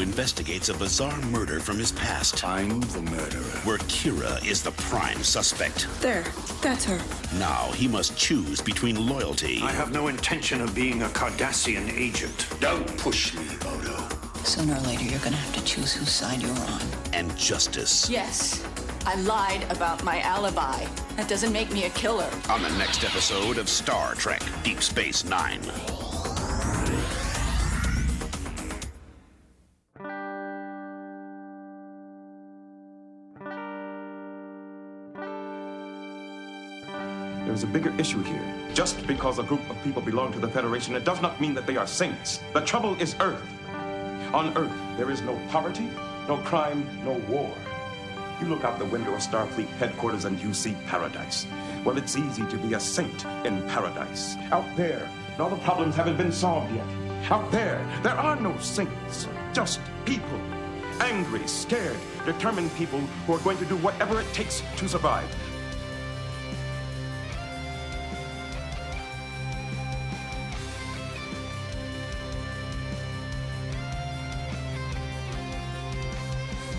investigates a bizarre murder from his past. I'm the murderer. Where Kira is the prime suspect. There, that's her. Now he must choose between loyalty. I have no intention of being a Cardassian agent. Don't push me, Odo. Sooner or later, you're gonna have to choose whose side you're on. And justice. Yes, I lied about my alibi. That doesn't make me a killer. On the next episode of Star Trek Deep Space Nine. There's a bigger issue here. Just because a group of people belong to the Federation, it does not mean that they are saints. The trouble is Earth. On Earth, there is no poverty, no crime, no war. You look out the window of Starfleet headquarters and you see paradise. Well, it's easy to be a saint in paradise. Out there, all the problems haven't been solved yet. Out there are no saints, just people. Angry, scared, determined people who are going to do whatever it takes to survive.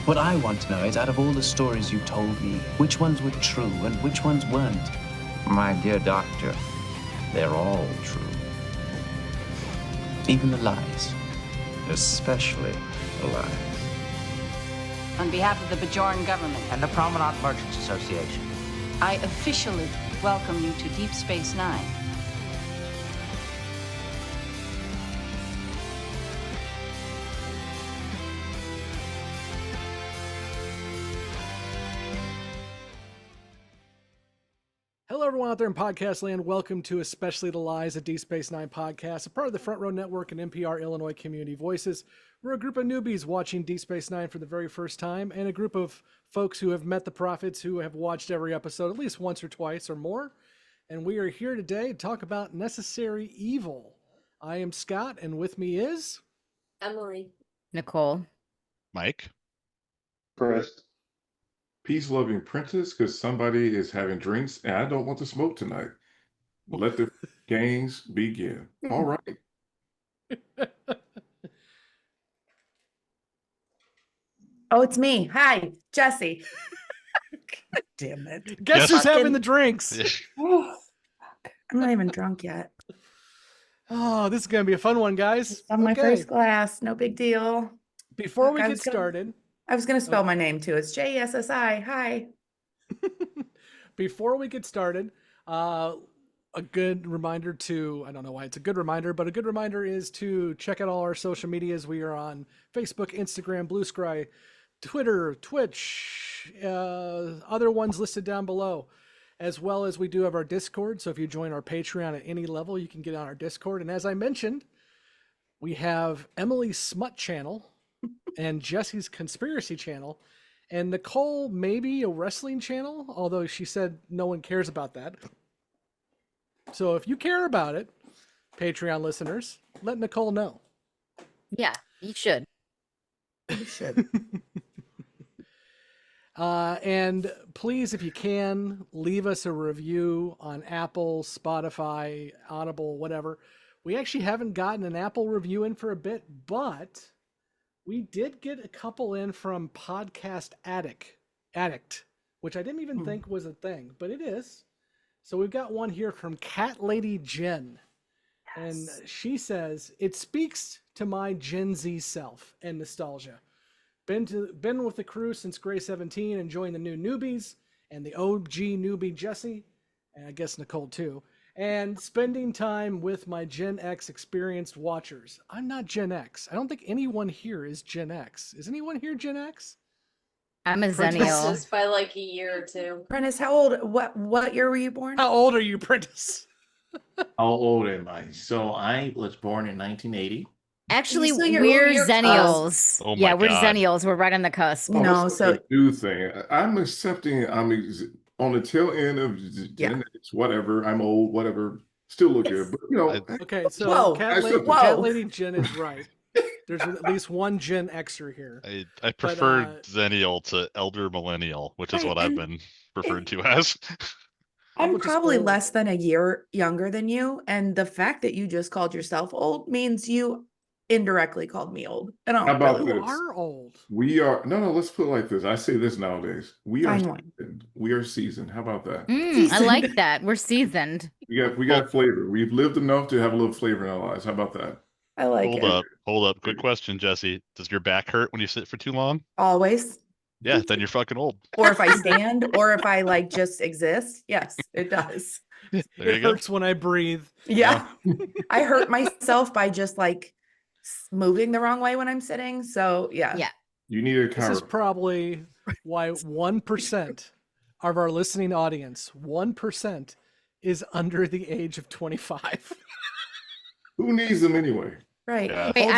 What I want to know is, out of all the stories you told me, which ones were true and which ones weren't? My dear doctor, they're all true. Even the lies. Especially the lies. On behalf of the Bajoran government, And the Promenade Merchants Association. I officially welcome you to Deep Space Nine. Hello, everyone out there in podcast land. Welcome to Especially the Lies, a Deep Space Nine podcast, a part of the Front Row Network and NPR Illinois Community Voices. We're a group of newbies watching Deep Space Nine for the very first time, and a group of folks who have met the prophets, who have watched every episode at least once or twice or more. And we are here today to talk about Necessary Evil. I am Scott, and with me is Emily, Nicole, Mike, Chris. Peace-loving Prentice, because somebody is having drinks and I don't want to smoke tonight. Let the games begin. All right. Oh, it's me. Hi, Jessi. God damn it. Guess who's having the drinks? Oh, I'm not even drunk yet. Oh, this is going to be a fun one, guys. On my first glass. No big deal. Before we get started, I was going to spell my name too. It's Jessi. Hi. Before we get started, a good reminder to, I don't know why it's a good reminder, but a good reminder is to check out all our social medias. We are on Facebook, Instagram, Blue Sky, Twitter, Twitch, other ones listed down below, as well as we do have our Discord. So if you join our Patreon at any level, you can get on our Discord. And as I mentioned, we have Emily's Smut channel and Jessi's Conspiracy channel, and Nicole maybe a wrestling channel, although she said no one cares about that. So if you care about it, Patreon listeners, let Nicole know. yeah, you should. You should. And please, if you can, leave us a review on Apple, Spotify, Audible, whatever. We actually haven't gotten an Apple review in for a bit, but we did get a couple in from Podcast Addict, which I didn't even think was a thing, but it is. So we've got one here from Cat Lady Jen. Yes. And she says, it speaks to my Gen Z self and nostalgia. Been with the crew since grade 17, enjoying the new newbies and the OG newbie Jessi, and I guess Nicole too, and spending time with my Gen X experienced watchers. I'm not Gen X. I don't think anyone here is Gen X. Is anyone here Gen X? I'm a Zennial. Just by like a year or two. Prentice, how old? What year were you born? How old are you, Prentice? How old am I? So I was born in 1980. Actually, So we're you're Zennials. Oh my yeah, we're God. Zennials. We're right on the cusp. Oh, No, that's so- a new thing. I'm accepting. I'm on the tail end of Gen X, whatever. I'm old, whatever. Still look good, but you know. Okay, so Whoa. Cat Whoa. Lady Jen is right. There's at least one Gen Xer here. I prefer Zennial to Elder Millennial, which is Right, what I've been referred to as. I'm Which is probably old. less than a year younger than you, and the fact that you just called yourself old means you indirectly called me old. I How don't about really. You this? are old. We are no. Let's put it like this. I say this nowadays. We are Fine wine. seasoned. We are seasoned. How about that? I like that. We're seasoned. We got flavor. We've lived enough to have a little flavor in our lives. How about that? I like it. Hold up. Quick question, Jessi. Does your back hurt when you sit for too long? Always. Yeah, then you're fucking old. Or if I stand, or if I like just exist. Yes, it does. It hurts when I breathe. Yeah. I hurt myself by just like moving the wrong way when I'm sitting. So yeah. You need a This is probably why 1% of our listening audience, 1% is under the age of 25. Who needs them anyway? Right. Yeah. Wait,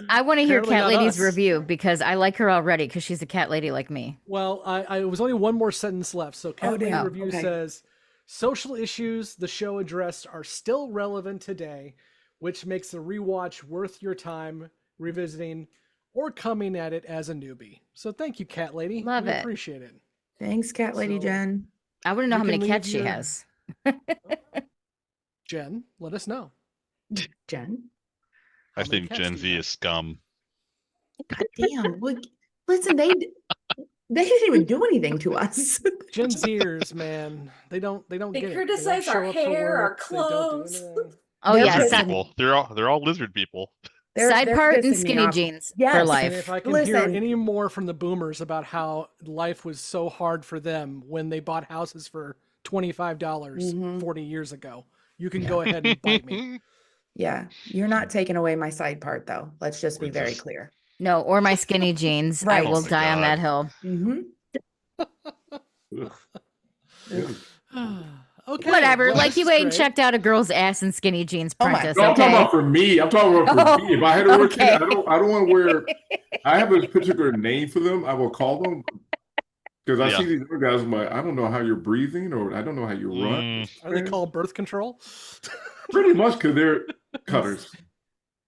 I want to hear Apparently Cat not Lady's us. review because I like her already because she's a cat lady like me. Well, I was only one more sentence left. So Cat Lady damn. Review Okay. says, social issues the show addressed are still relevant today, which makes the rewatch worth your time revisiting or coming at it as a newbie. So thank you, Cat Lady. Love We it. appreciate it. Thanks, Cat Lady So- Jen. I want to know You how many can cats leave she your- has. Jen, let us know. Jen. I How many think cats Gen do Z you have? is scum. God damn. Listen, they didn't even do anything to us. Gen Zers, man, they don't get it. They don't criticize our show up for hair, our work, they don't do clothes. anything. Oh They're yeah, Lizard pissing- people. They're all lizard people. side they're part and pissing me skinny off. jeans for Yes. And life. if I can hear Listen. any more from the boomers about how life was so hard for them when they bought houses for $25 40 years ago, you can go ahead and bite me. Yeah. You're not taking away my side part though. Let's just be We're very just- clear. No, or my skinny jeans. I Right. will Oh my die on God. that hill. Okay. Whatever. well, Like this you is ain't great. checked out a girl's ass in skinny jeans, Oh my Prentice. No, I'm talking Okay. about for me. I'm talking about for me. If I had to work okay. I don't want to wear. I have a particular name for them. I will call them because I Yeah. see these other guys. I'm like, I don't know how you're breathing, or I don't know how you run. Mm, Are they called birth control? Pretty much because they're cutters.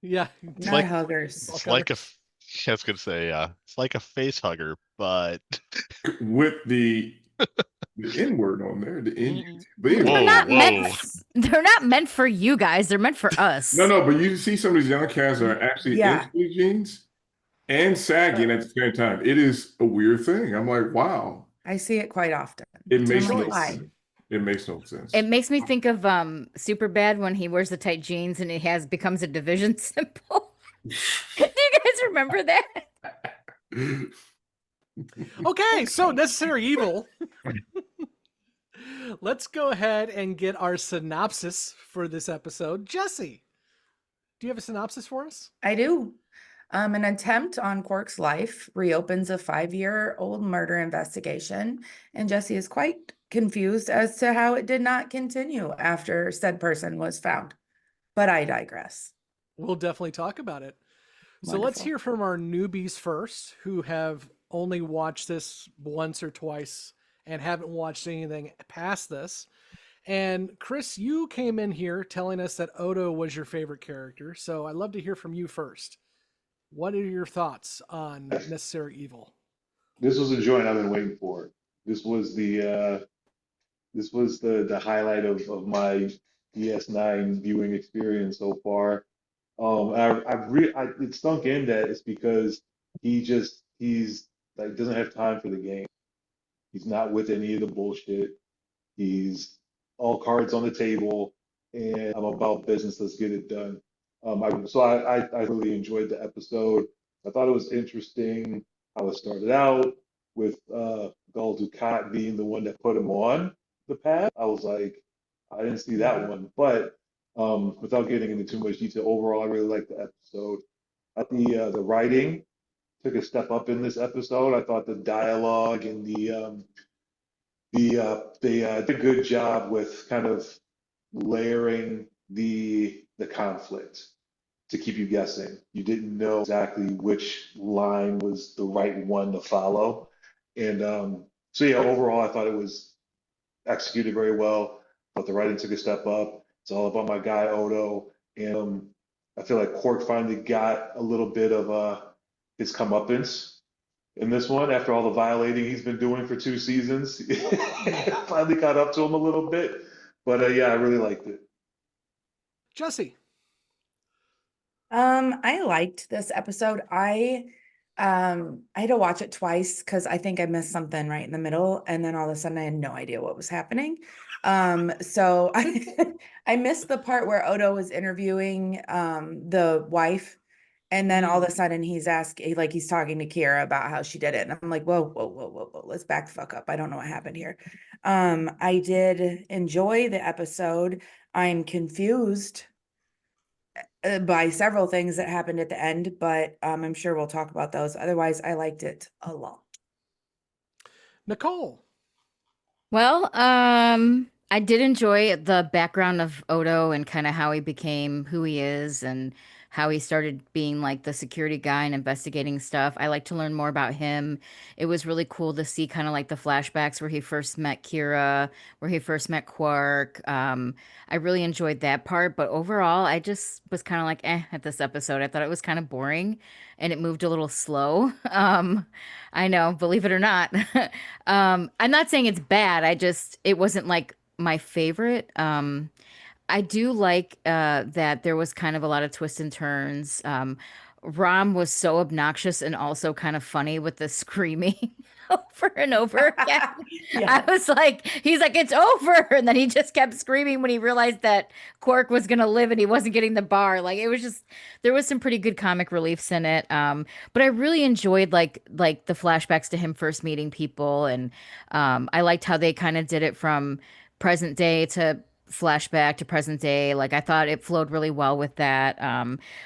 Yeah. Not like- huggers. it's like a. I was gonna say, it's like a face hugger, but With the N word on there. The N. They're Whoa, not meant. whoa. They're not meant for you guys. They're meant for us. No, but you see some of these young cats that are actually Yeah. in skinny jeans and sagging at the same time. It is a weird thing. I'm like, wow. I see it quite often. It makes I'm no like, why? sense. It makes no sense. It makes me think of Superbad when he wears the tight jeans and it becomes a division symbol. Do you guys remember that? Okay, so Necessary Evil. Let's go ahead and get our synopsis for this episode. Jessi, do you have a synopsis for us? I do. An attempt on Quark's life reopens a 5-year-old murder investigation, and Jessi is quite confused as to how it did not continue after said person was found. But I digress. We'll definitely talk about it. So let's Wonderful. hear from our newbies first, who have only watched this once or twice and haven't watched anything past this. And Chris, you came in here telling us that Odo was your favorite character. So I'd love to hear from you first. What are your thoughts on Necessary Evil? This was a joint I've been waiting for. This was the highlight of my DS9 viewing experience so far. It stunk in that it's because he's like doesn't have time for the game. He's not with any of the bullshit. He's all cards on the table, and I'm about business. Let's get it done. I really enjoyed the episode. I thought it was interesting how it started out with Gul Dukat being the one that put him on the path. I was like, I didn't see that one, but without getting into too much detail, overall, I really liked the episode. I thought the writing took a step up in this episode. I thought the dialogue and they did a good job with kind of layering the conflict to keep you guessing. You didn't know exactly which line was the right one to follow. And overall, I thought it was executed very well. But the writing took a step up. It's all about my guy Odo, and I feel like Quark finally got a little bit of his comeuppance in this one after all the violating he's been doing for 2 seasons. Finally caught up to him a little bit. But I really liked it. Jessi. I liked this episode. I had to watch it twice because I think I missed something right in the middle, and then all of a sudden I had no idea what was happening. So I missed the part where Odo was interviewing the wife, and then all of a sudden he's talking to Kira about how she did it, and I'm like, whoa, whoa, whoa, whoa, whoa, let's back the fuck up. I don't know what happened here. I did enjoy the episode. I'm confused by several things that happened at the end, but I'm sure we'll talk about those. Otherwise, I liked it a lot. Nicole. Well, I did enjoy the background of Odo and kind of how he became who he is and how he started being like the security guy and investigating stuff. I like to learn more about him. It was really cool to see kind of like the flashbacks where he first met Kira, where he first met Quark. I really enjoyed that part, but overall, I just was kind of like, at this episode. I thought it was kind of boring and it moved a little slow. I know, believe it or not. I'm not saying it's bad. It wasn't like my favorite. I do like that there was kind of a lot of twists and turns. Rom was so obnoxious and also kind of funny with the screaming over and over again. Yeah. I was like, he's like, it's over. And then he just kept screaming when he realized that Quark was going to live and he wasn't getting the bar. Like it was just, there was some pretty good comic reliefs in it. But I really enjoyed like the flashbacks to him first meeting people. And I liked how they kind of did it from present day to flashback to present day. Like I thought it flowed really well with that.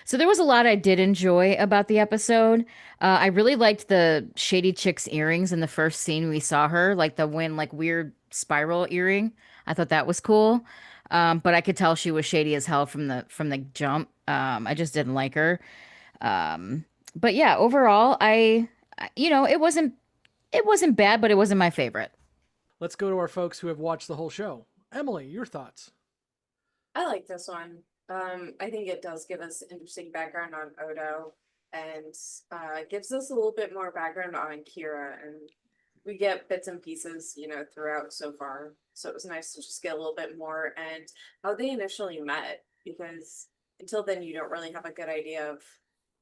So there was a lot I did enjoy about the episode. I really liked the shady chick's earrings in the first scene we saw her, like the like weird spiral earring. I thought that was cool. But I could tell she was shady as hell from the jump. I just didn't like her. But yeah, overall, it wasn't bad, but it wasn't my favorite. Let's go to our folks who have watched the whole show. Emily, your thoughts? I like this one. I think it does give us interesting background on Odo and gives us a little bit more background on Kira, and we get bits and pieces, throughout so far. So it was nice to just get a little bit more and how they initially met, because until then you don't really have a good idea of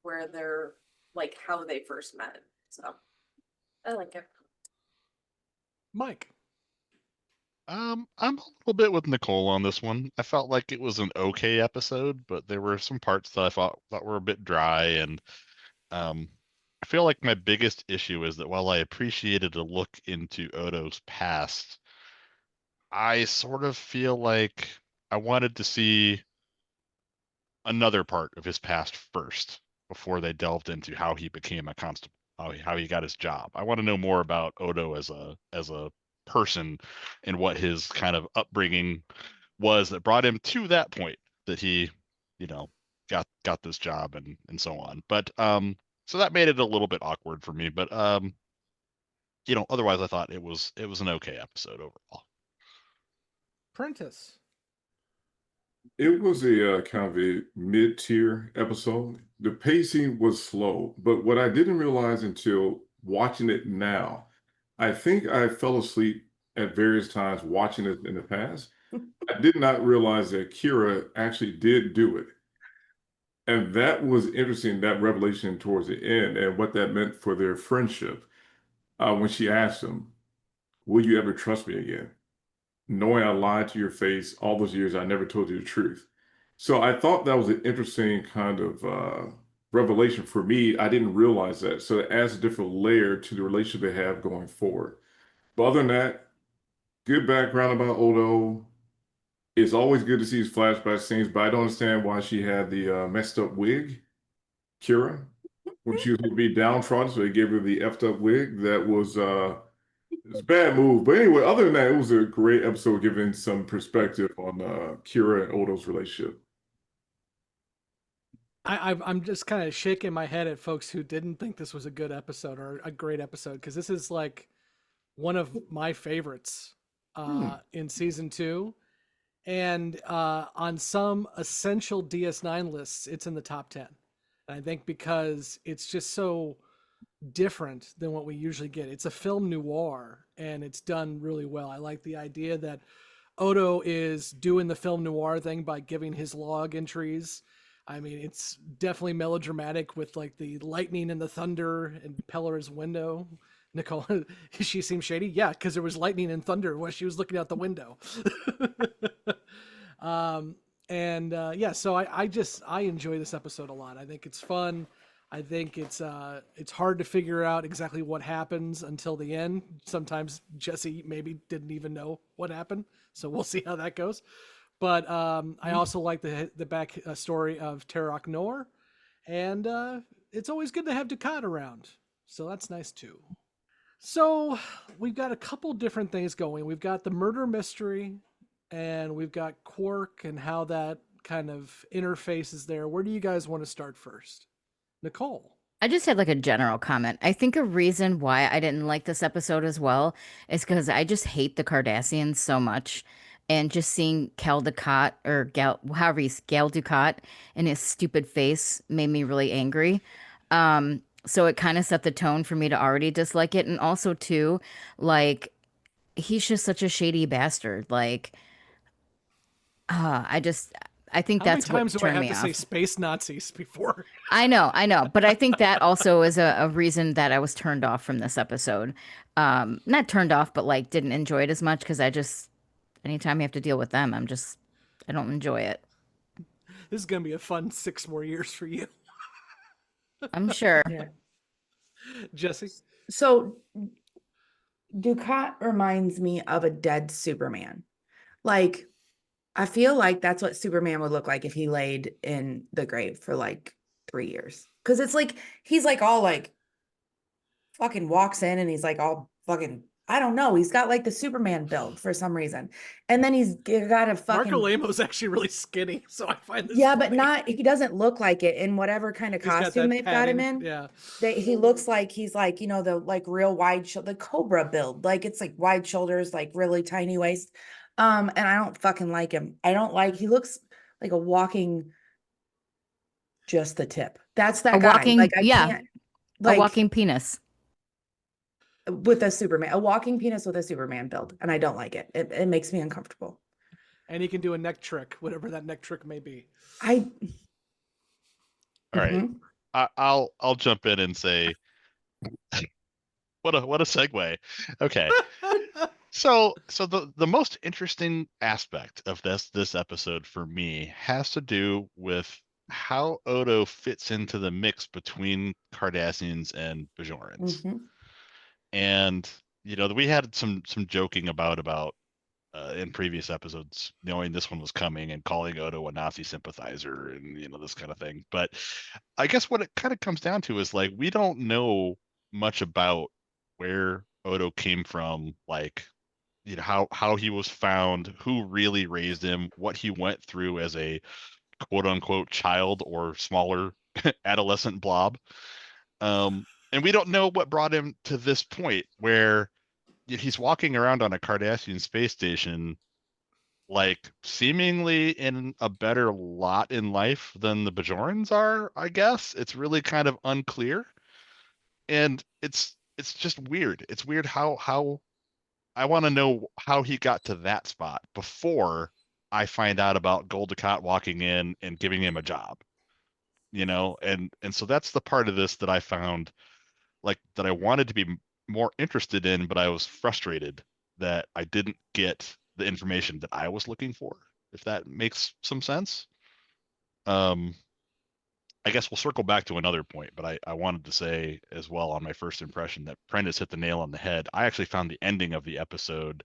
where they're like how they first met. So I like it. Mike. I'm a little bit with Nicole on this one. I felt like it was an okay episode, but there were some parts that I thought were a bit dry, and I feel like my biggest issue is that while I appreciated a look into Odo's past, I sort of feel like I wanted to see another part of his past first before they delved into how he became a constable, how he got his job. I want to know more about Odo as a person and what his kind of upbringing was that brought him to that point that he, got this job and so on. But so that made it a little bit awkward for me. But otherwise I thought it was an okay episode overall. Prentice. It was a kind of a mid-tier episode. The pacing was slow, but what I didn't realize until watching it now, I think I fell asleep at various times watching it in the past. I did not realize that Kira actually did do it. And that was interesting, that revelation towards the end and what that meant for their friendship. When she asked him, will you ever trust me again? Knowing I lied to your face all those years, I never told you the truth. So I thought that was an interesting kind of revelation for me. I didn't realize that. So it adds a different layer to the relationship they have going forward. But other than that, good background about Odo. It's always good to see his flashback scenes, but I don't understand why she had the messed up wig, Kira, when she was going to be downtrodden. So they gave her the effed up wig. That was it's a bad move. But anyway, other than that, it was a great episode giving some perspective on Kira and Odo's relationship. I'm just kind of shaking my head at folks who didn't think this was a good episode or a great episode, because this is like one of my favorites in season 2. And on some essential DS9 lists, it's in the top 10. And I think because it's just so different than what we usually get. It's a film noir, and it's done really well. I like the idea that Odo is doing the film noir thing by giving his log entries I mean, it's definitely melodramatic with like the lightning and the thunder and Peller's window. Nicole, she seemed shady. Yeah, because there was lightning and thunder when she was looking out the window. um, and yeah, so I enjoy this episode a lot. I think it's fun. I think it's hard to figure out exactly what happens until the end. Sometimes Jessi maybe didn't even know what happened, so we'll see how that goes. But I also like the back story of Terok Nor, and it's always good to have Dukat around, so that's nice too. So we've got a couple different things going. We've got the murder mystery, and we've got Quark and how that kind of interfaces there. Where do you guys want to start first? Nicole. I just had like a general comment. I think a reason why I didn't like this episode as well is because I just hate the Cardassians so much. And just seeing Cal Ducat or Gal, however he's Gal Ducat and his stupid face made me really angry. So it kind of set the tone for me to already dislike it. And also too, like he's just such a shady bastard. Like, I just I think How many that's what times do I turned have me to say off. space Nazis before? I know, but I think that also is a reason that I was turned off from this episode. Not turned off, but like didn't enjoy it as much because I just anytime you have to deal with them, I don't enjoy it. This is gonna be a fun 6 more years for you. I'm sure. Yeah. Jessi. So Ducat reminds me of a dead Superman. Like, I feel like that's what Superman would look like if he laid in the grave for like 3 years. Because it's like he's like all like fucking walks in and he's like all fucking, I don't know. He's got like the Superman build for some reason. And then he's got a fucking Marco Lamo's actually really skinny, so I find this yeah, but funny. not he doesn't look like it in whatever kind of He's got costume that they've got him padding, in. yeah. He looks like he's like, you know, the like real wide the Cobra build. Like it's like wide shoulders, like really tiny waist. And I don't fucking like him. I don't like he looks like a walking just the tip. That's that A guy. walking, Like I yeah, can't a like walking penis. with a Superman, a walking penis with a Superman build, and I don't like it. It makes me uncomfortable. And he can do a neck trick, whatever that neck trick may be. I All right. Mhm. I'll jump in and say what a segue. Okay. So the most interesting aspect of this episode for me has to do with how Odo fits into the mix between Cardassians and Bajorans. Mhm. And you know, we had some joking about in previous episodes, knowing this one was coming and calling Odo a Nazi sympathizer and you know this kind of thing. But I guess what it kind of comes down to is like we don't know much about where Odo came from, like you know how he was found, who really raised him, what he went through as a quote unquote child or smaller adolescent blob. And we don't know what brought him to this point where he's walking around on a Cardassian space station, like seemingly in a better lot in life than the Bajorans are, I guess. It's really kind of unclear. And it's just weird. It's weird how I want to know how he got to that spot before I find out about Gul Dukat walking in and giving him a job. You know, and so that's the part of this that I found like that I wanted to be more interested in, but I was frustrated that I didn't get the information that I was looking for, if that makes some sense. I guess we'll circle back to another point, but I wanted to say as well on my first impression that Prentice hit the nail on the head. I actually found the ending of the episode,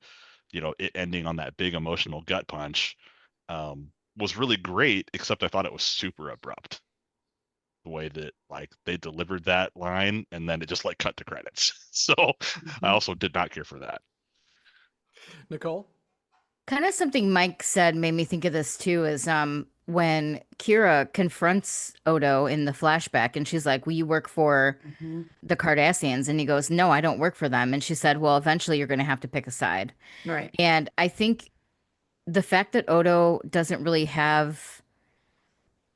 you know, it ending on that big emotional gut punch, was really great, except I thought it was super abrupt. The way that like they delivered that line and then it just like cut to credits. So I also did not care for that. Nicole? Kind of something Mike said made me think of this too is when Kira confronts Odo in the flashback and she's like, "Will you work for the Cardassians?" And he goes, "No, I don't work for them." And she said, "Well, eventually you're going to have to pick a side." Right. And I think the fact that Odo doesn't really have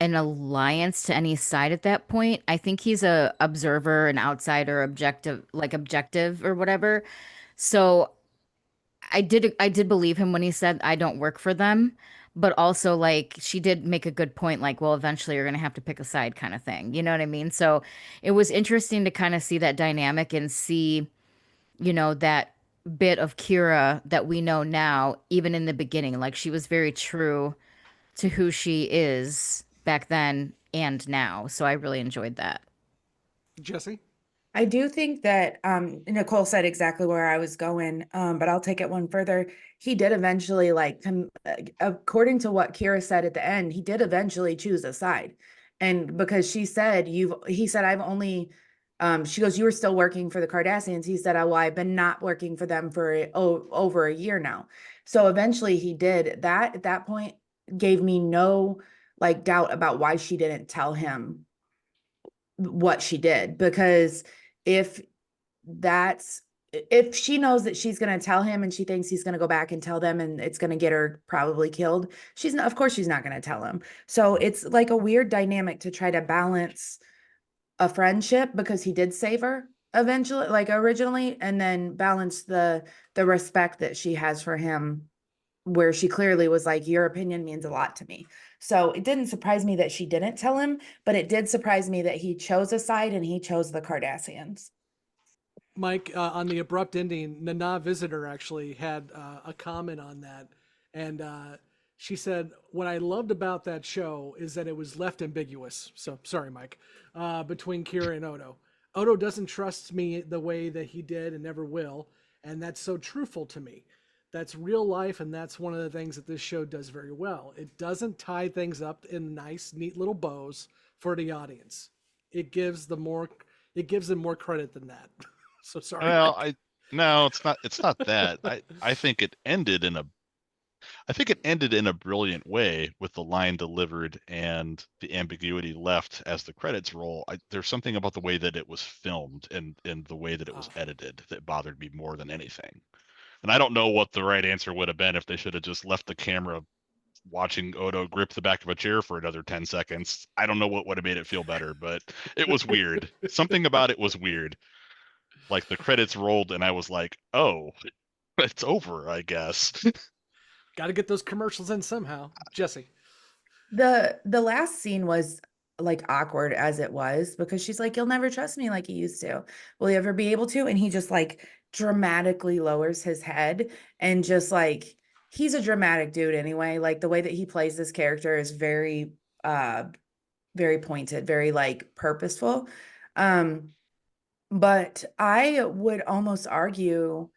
an alliance to any side at that point, I think he's a observer, an outsider, objective or whatever. So I did believe him when he said I don't work for them, but also like she did make a good point, like, well, eventually you're gonna have to pick a side kind of thing. You know what I mean? So it was interesting to kind of see that dynamic and see, that bit of Kira that we know now, even in the beginning. Like she was very true to who she is back then and now. So I really enjoyed that. Jessi? I do think that Nicole said exactly where I was going, but I'll take it one further. He did eventually, according to what Kira said at the end, he did eventually choose a side. And because he said, I've only, she goes, you were still working for the Cardassians. He said, oh, well, I've been not working for them for over a year now. So eventually he did that. At that point, gave me no doubt about why she didn't tell him what she did, because if that's if she knows that she's going to tell him and she thinks he's going to go back and tell them and it's going to get her probably killed, she's not, of course she's not going to tell him. So it's like a weird dynamic to try to balance a friendship, because he did save her eventually, like originally, and then balance the respect that she has for him, where she clearly was like, your opinion means a lot to me. So it didn't surprise me that she didn't tell him, but it did surprise me that he chose a side and he chose the Cardassians. Mike, on the abrupt ending, Nana Visitor actually had a comment on that. And she said, what I loved about that show is that it was left ambiguous. So, sorry, Mike, between Kira and Odo. Odo doesn't trust me the way that he did and never will. And that's so truthful to me. That's real life, and that's one of the things that this show does very well. It doesn't tie things up in nice, neat little bows for the audience. It gives them more credit than that. So sorry. Well, no, it's not. It's not that. I think it ended in a brilliant way with the line delivered and the ambiguity left as the credits roll. There's something about the way that it was filmed and the way that it was edited that bothered me more than anything. And I don't know what the right answer would have been if they should have just left the camera watching Odo grip the back of a chair for another 10 seconds. I don't know what would have made it feel better, but it was weird. Something about it was weird. Like the credits rolled and I was like, oh, it's over, I guess. Got to get those commercials in somehow. Jessi. The last scene was like awkward as it was, because she's like, you'll never trust me like you used to. Will you ever be able to? And he just like dramatically lowers his head, and just like, he's a dramatic dude anyway. Like the way that he plays this character is very very pointed, very like purposeful. But I would almost argue,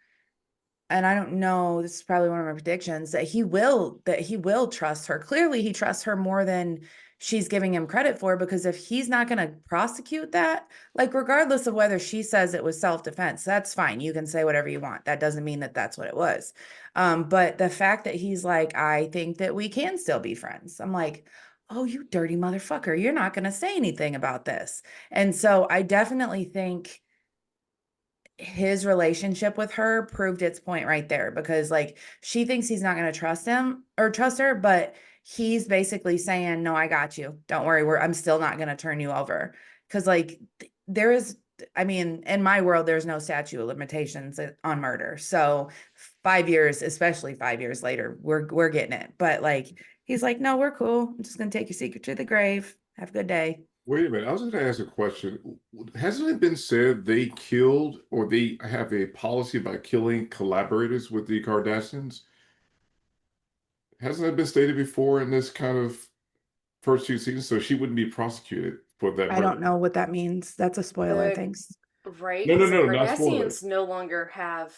and I don't know, this is probably one of my predictions, that he will trust her. Clearly he trusts her more than she's giving him credit for, because if he's not going to prosecute that, like regardless of whether she says it was self-defense, that's fine. You can say whatever you want. That doesn't mean that that's what it was. But the fact that he's like, I think that we can still be friends. I'm like, oh, you dirty motherfucker. You're not going to say anything about this. And so I definitely think his relationship with her proved its point right there, because like she thinks he's not going to trust him or trust her, but he's basically saying, no, I got you. Don't worry. I'm still not going to turn you over. Cause like there is, I mean, in my world, there's no statute of limitations on murder. So 5 years, especially 5 years later, we're getting it. But like, he's like, no, we're cool. I'm just going to take your secret to the grave. Have a good day. Wait a minute. I was going to ask a question. Hasn't it been said they killed, or they have a policy about killing collaborators with the Cardassians? Hasn't that been stated before in this kind of first two seasons? So she wouldn't be prosecuted for that I don't murder. know what that means. That's a spoiler. Thanks. Right? No, 'Cause the not spoiler. Cardassians no longer have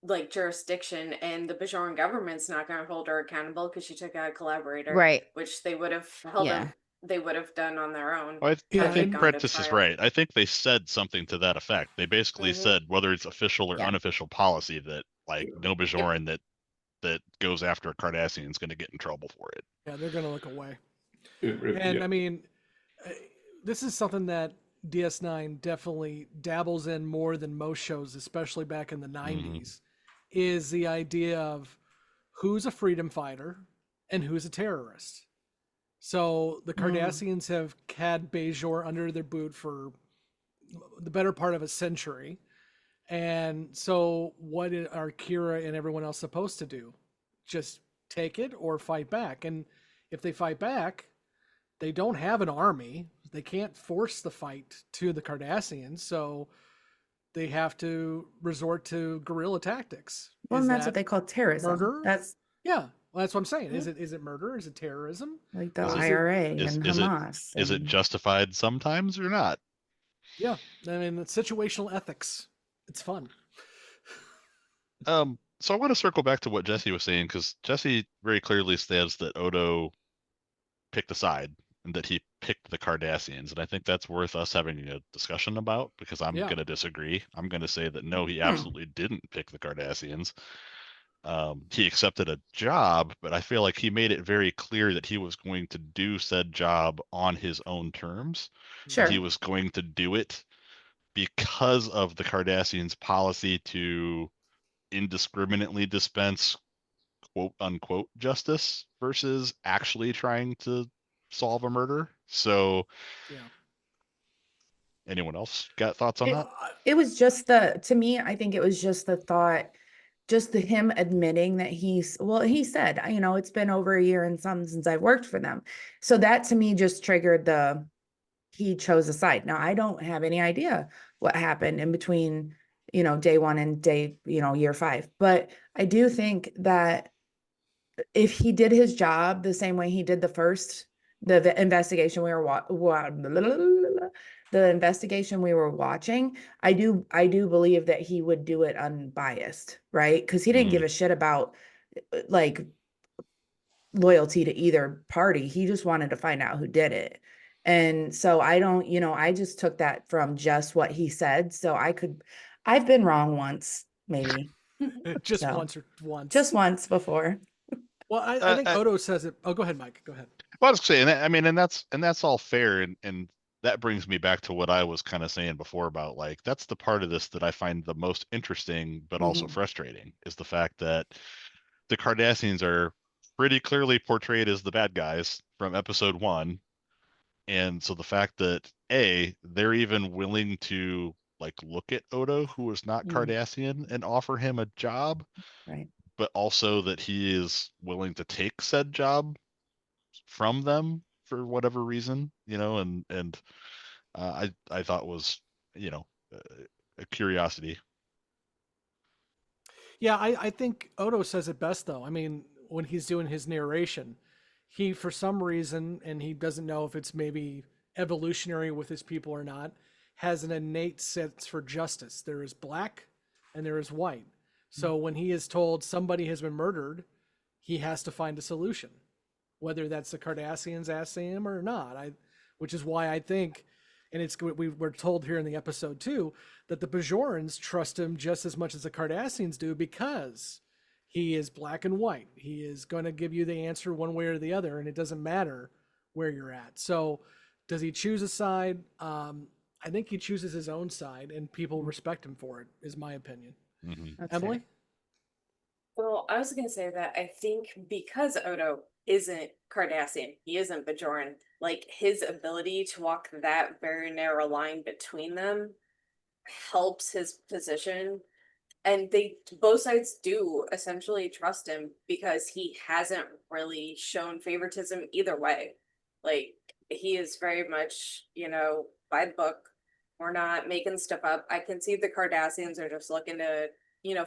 like jurisdiction, and the Bajoran government's not going to hold her accountable because she took out a collaborator, Right. which they would have held Yeah. them. They would have done on their own. Well, I had they think gone to Prentice is trial. right. I think they said something to that effect. They basically said whether it's official or Yeah. unofficial policy that like no Bajoran that goes after a Cardassian is going to get in trouble for it. Yeah, they're going to look away. And I mean, this is something that DS9 definitely dabbles in more than most shows, especially back in the 90s, is the idea of who's a freedom fighter and who's a terrorist. So the Cardassians have had Bajor under their boot for the better part of a century. And so what are Kira and everyone else supposed to do? Just take it or fight back. And if they fight back, they don't have an army. They can't force the fight to the Cardassians, so they have to resort to guerrilla tactics. Well, Is and that's that what they call terrorism. murder? That's Yeah, well, that's what I'm saying. Is it murder? Is it terrorism? like the Is it- IRA Is and is it Hamas. is it and- justified sometimes or not? Yeah, I mean, it's situational ethics. It's fun. So I want to circle back to what Jessi was saying, because Jessi very clearly says that Odo picked a side and that he picked the Cardassians, and I think that's worth us having a discussion about, because I'm Yeah. going to disagree. I'm going to say that no, he absolutely didn't pick the Cardassians. He accepted a job, but I feel like he made it very clear that he was going to do said job on his own terms. Sure. He was going to do it because of the Cardassians' policy to indiscriminately dispense quote unquote justice versus actually trying to solve a murder. So Yeah. anyone else got thoughts on that? It was just to me, I think it was just the thought, just him admitting that he said, it's been over a year and some since I've worked for them. So that to me just triggered he chose a side. Now I don't have any idea what happened in between, day one and day, year 5. But I do think that if he did his job the same way he did the investigation the investigation we were watching, I do believe that he would do it unbiased, right? Because he didn't give a shit about like loyalty to either party. He just wanted to find out who did it. And so I don't, I just took that from just what he said. So I've been wrong once, maybe. Just So, once. Just once before. Well, I think Odo says it. Oh, go ahead, Mike. Go ahead. Well, I was saying, I mean, and that's all fair, and that brings me back to what I was kind of saying before about, like, that's the part of this that I find the most interesting, but also frustrating, is the fact that the Cardassians are pretty clearly portrayed as the bad guys from episode 1. And so the fact that they're even willing to like look at Odo, who is not Cardassian, and offer him a job, right? But also that he is willing to take said job from them for whatever reason, and I thought was, a curiosity. Yeah, I think Odo says it best though. I mean, when he's doing his narration, he for some reason, and he doesn't know if it's maybe evolutionary with his people or not, has an innate sense for justice. There is black and there is white. So when he is told somebody has been murdered, he has to find a solution, whether that's the Cardassians asking him or not. Which is why I think, and we're told here in the episode too, that the Bajorans trust him just as much as the Cardassians do, because he is black and white. He is going to give you the answer one way or the other, and it doesn't matter where you're at. So does he choose a side? I think he chooses his own side, and people respect him for it, is my opinion. Emily? Well, I was going to say that I think because Odo isn't Cardassian, he isn't Bajoran, like his ability to walk that very narrow line between them helps his position. And both sides do essentially trust him because he hasn't really shown favoritism either way. Like, he is very much, by the book. We're not making stuff up. I can see the Cardassians are just looking to,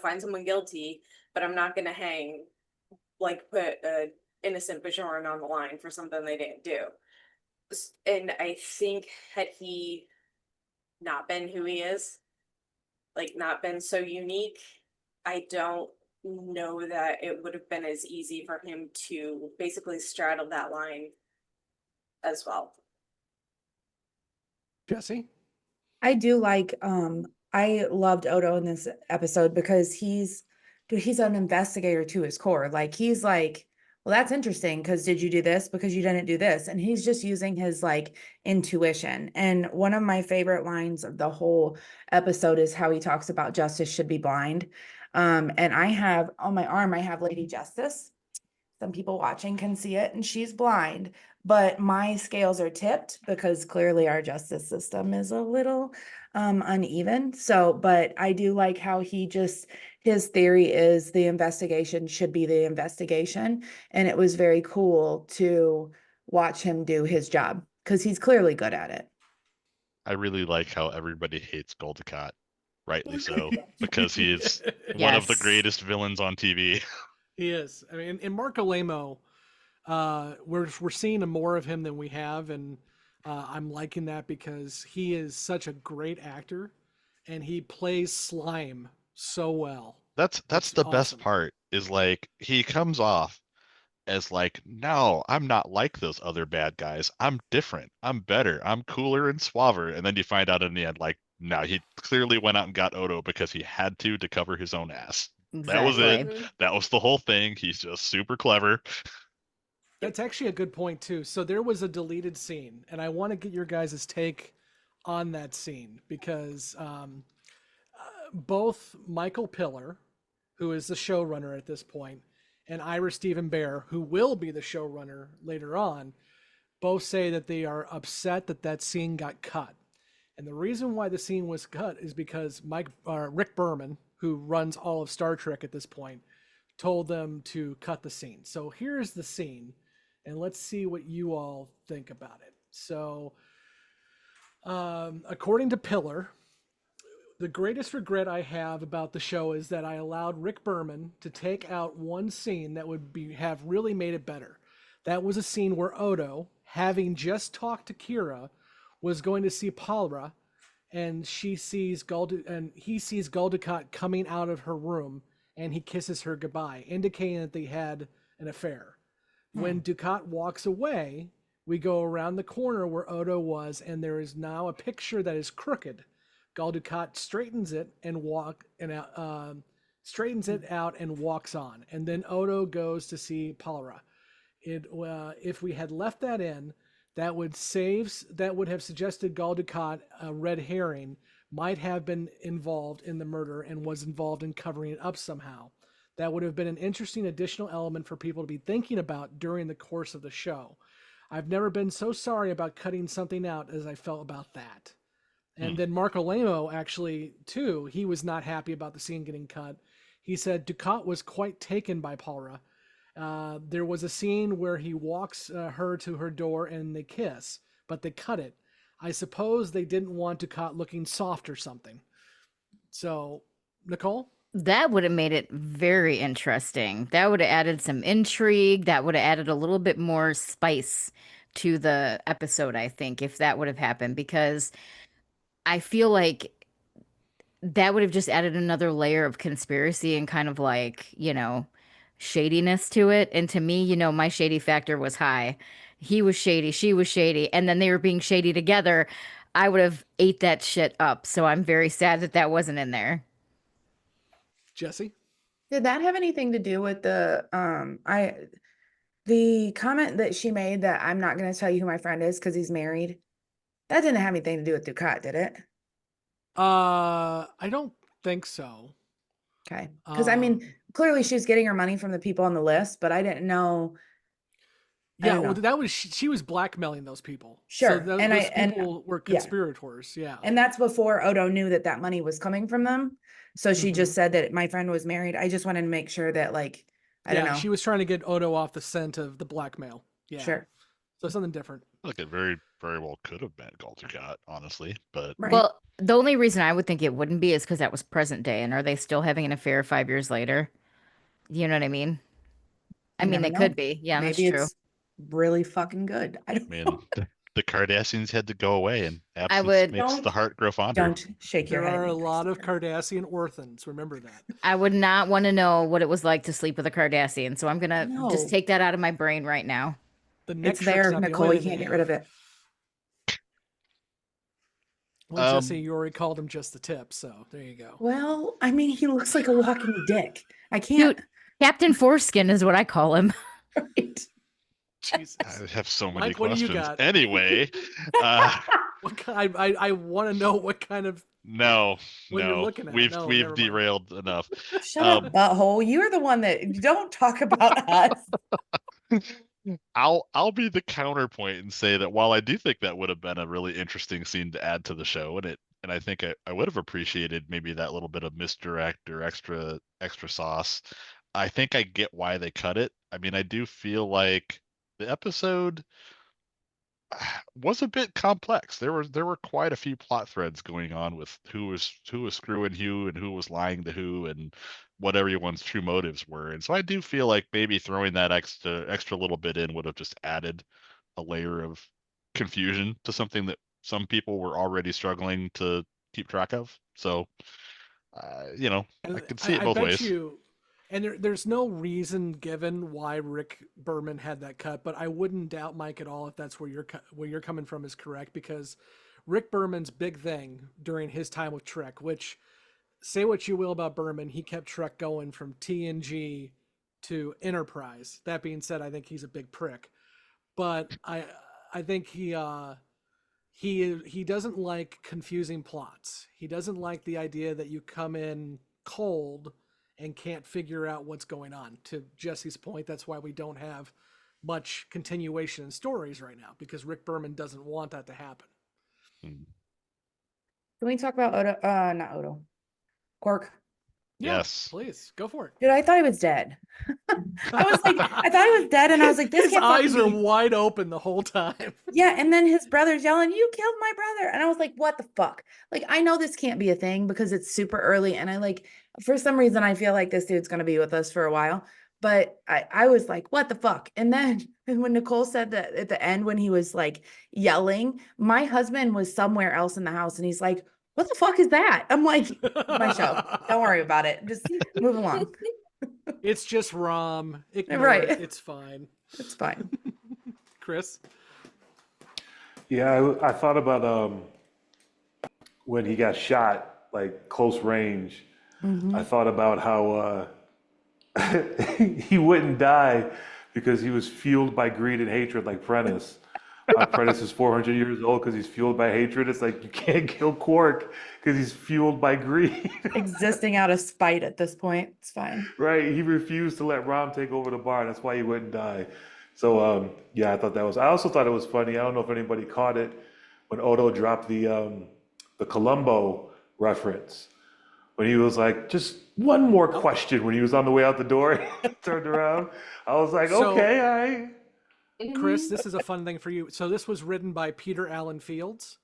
find someone guilty, but I'm not going to put a innocent Bajoran on the line for something they didn't do. And I think had he not been who he is, not been so unique, I don't know that it would have been as easy for him to basically straddle that line as well. Jessi? I do I loved Odo in this episode because he's an investigator to his core. Like, he's like, well, that's interesting because did you do this? Because you didn't do this. And he's just using his intuition. And one of my favorite lines of the whole episode is how he talks about justice should be blind. And I have on my arm, I have Lady Justice. Some people watching can see it, and she's blind. but my scales are tipped because clearly our justice system is a little uneven. So, but I do like how his theory is the investigation should be the investigation. And it was very cool to watch him do his job because he's clearly good at it. I really like how everybody hates Goldacott, rightly so, because he is one of the greatest villains on TV. He is. I mean, in Marco Lamo, we're seeing more of him than we have, and I'm liking that because he is such a great actor, and he plays Slime so well. That's the best part, is like he comes off as like, no, I'm not like those other bad guys. I'm different. I'm better. I'm cooler and suaver. And then you find out in the end, like, no, he clearly went out and got Odo because he had to cover his own ass. That was it. That was the whole thing. He's just super clever. That's actually a good point too. So there was a deleted scene, and I want to get your guys' take on that scene because both Michael Piller, who is the showrunner at this point, and Ira Stephen Bear, who will be the showrunner later on, both say that they are upset that that scene got cut. And the reason why the scene was cut is because Rick Berman, who runs all of Star Trek at this point, told them to cut the scene. So here's the scene, and let's see what you all think about it. So, according to Pillar, the greatest regret I have about the show is that I allowed Rick Berman to take out one scene that would have really made it better. That was a scene where Odo, having just talked to Kira, was going to see Palra, and he sees Gul-Dukat coming out of her room, and he kisses her goodbye, indicating that they had an affair. When Dukat walks away, we go around the corner where Odo was, and there is now a picture that is crooked. Gul-Dukat straightens it out and walks on, and then Odo goes to see Palra. If we had left that in, that would have suggested Gul-Dukat, a red herring, might have been involved in the murder and was involved in covering it up somehow. That would have been an interesting additional element for people to be thinking about during the course of the show. I've never been so sorry about cutting something out as I felt about that. And then Marco Lamo, actually, too, he was not happy about the scene getting cut. He said Dukat was quite taken by Palra. There was a scene where he walks her to her door and they kiss, but they cut it. I suppose they didn't want Dukat looking soft or something. So, Nicole? That would have made it very interesting. That would have added some intrigue. That would have added a little bit more spice to the episode, I think, if that would have happened, because I feel like that would have just added another layer of conspiracy and kind of like, shadiness to it. And to me, my shady factor was high. He was shady, she was shady, and then they were being shady together. I would have ate that shit up. So I'm very sad that that wasn't in there. Jessi? Did that have anything to do with the comment that she made that I'm not going to tell you who my friend is because he's married? That didn't have anything to do with Dukat, did it? I don't think so. Okay. Because I mean, clearly she's getting her money from the people on the list, but I didn't know. Yeah, well, that was she was blackmailing those people. Sure, so those people were conspirators. Yeah, and that's before Odo knew that that money was coming from them. So she just said that my friend was married. I just wanted to make sure that, like, I don't know. She was trying to get Odo off the scent of the blackmail. Yeah, sure. So something different. Look, it very, very well could have been Gul-Dukat, honestly, but Well, the only reason I would think it wouldn't be is because that was present day, and are they still having an affair 5 years later? You know what I mean? I mean, they could be. Yeah, maybe that's true. it's really fucking good. I don't know. The Cardassians had to go away, and absence makes the heart grow fonder. Don't shake your head. There are a lot of Cardassian orphans. Remember that. I would not want to know what it was like to sleep with a Cardassian, so I'm gonna just take that out of my brain right now. It's there, Nicole. You can't get rid of it. Well, Jessi, you already called him just the tip, so there you go. Well, I mean, he looks like a walking dick. I can't. Dude, Captain Foreskin is what I call him. Right. Jesus. I have so many Mike, questions. What do you got? Anyway, I want to know what kind of. You're looking at. We've derailed enough. Shut up, butthole. You're the one that don't talk about us. I'll be the counterpoint and say that while I do think that would have been a really interesting scene to add to the show, and I think I would have appreciated maybe that little bit of misdirect or extra sauce. I think I get why they cut it. I mean, I do feel like the episode was a bit complex. There were quite a few plot threads going on with who was screwing who and who was lying to who and what everyone's true motives were. And so I do feel like maybe throwing that extra little bit in would have just added a layer of confusion to something that some people were already struggling to keep track of. So I can see it both bet ways. you, and there's no reason given why Rick Berman had that cut, but I wouldn't doubt Mike at all if that's where you're coming from is correct, because Rick Berman's big thing during his time with Trek, which, say what you will about Berman, he kept Trek going from TNG to Enterprise. That being said, I think he's a big prick, but I think he doesn't like confusing plots. He doesn't like the idea that you come in cold and can't figure out what's going on. To Jesse's point, that's why we don't have much continuation in stories right now, because Rick Berman doesn't want that to happen. Can we talk about Odo? Not Odo. Quark. Yeah, yes, please go for it. Dude, I thought he was dead. I was like, I thought he was dead, and I was like, this his can't eyes are be. wide open the whole time. Yeah, and then his brother's yelling, "You killed my brother!" And I was like, "What the fuck?" Like, I know this can't be a thing because it's super early, and I like, for some reason, I feel like this dude's gonna be with us for a while. But I was like, "What the fuck?" And then when Nicole said that at the end, when he was like yelling, my husband was somewhere else in the house, and he's like, "What the fuck is that?" I'm like, "My show. Don't worry about it. Just move along." It's just Rom. Ignore Right. it. It's fine. It's fine. Chris? Yeah, I thought about when he got shot, like close range. I thought about how he wouldn't die because he was fueled by greed and hatred, like Prentice. Prentice is 400 years old because he's fueled by hatred. It's like you can't kill Quark because he's fueled by greed. Existing out of spite at this point. It's fine. Right. He refused to let Rom take over the bar. That's why he wouldn't die. So yeah, I also thought it was funny. I don't know if anybody caught it when Odo dropped the Columbo reference. When he was like, just one more question when he was on the way out the door, he turned around. I was like, okay, all right. Chris, this is a fun thing for you. So this was written by Peter Allen Fields,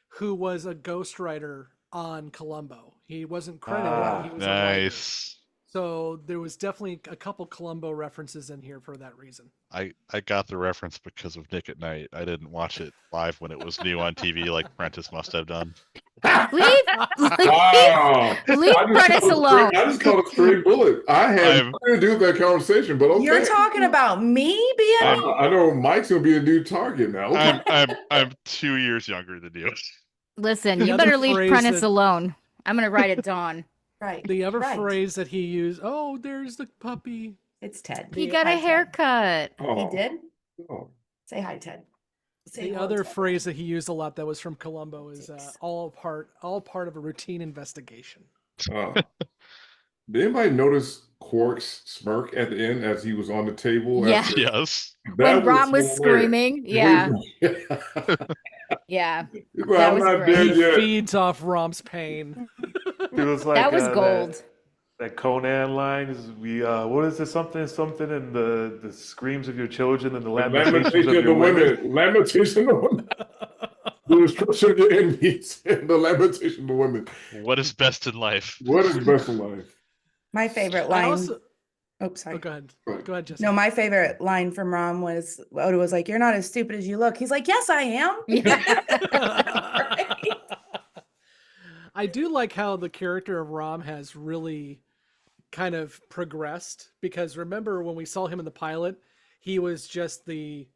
who was a ghostwriter on Columbo. He wasn't credited. He was a writer. Nice. So there was definitely a couple Columbo references in here for that reason. I got the reference because of Nick at Night. I didn't watch it live when it was new on TV like Prentice must have done. Leave Prentice alone. I just called a straight bullet. I had nothing to do with that conversation, but okay. You're talking about me being. I know Mike's gonna be a new target now. I'm 2 years younger than you. Listen, The you other better leave phrase Prentice that- alone. I'm gonna write it down. Right. The other right. phrase that he used, oh, there's the puppy. It's Ted. He got a haircut. He did? Oh. Say hi, Ted. Say The hello, other Ted. phrase that he used a lot that was from Columbo is all part of a routine investigation. Did anybody notice Quark's smirk at the end as he was on the table? Yeah. after- Yes. When That Rom was hilarious. screaming. Yeah. Yeah. Well, That I'm was not great. dead He yet. feeds off Rom's pain. It was like That was gold. That Conan line is what is it? Something in the screams of your children and the The lamentations lamentation of of the your women. women. Lamentation of the women. The destruction of your enemies and the lamentation of the women. What is best in life? What is best in life? My favorite I line. also, Oh, sorry. go ahead. Right. Go ahead, Jesse. No, my favorite line from Rom was Odo was like, "You're not as stupid as you look." He's like, "Yes, I am." I do like how the character of Rom has really kind of progressed, because remember when we saw him in the pilot, he was just the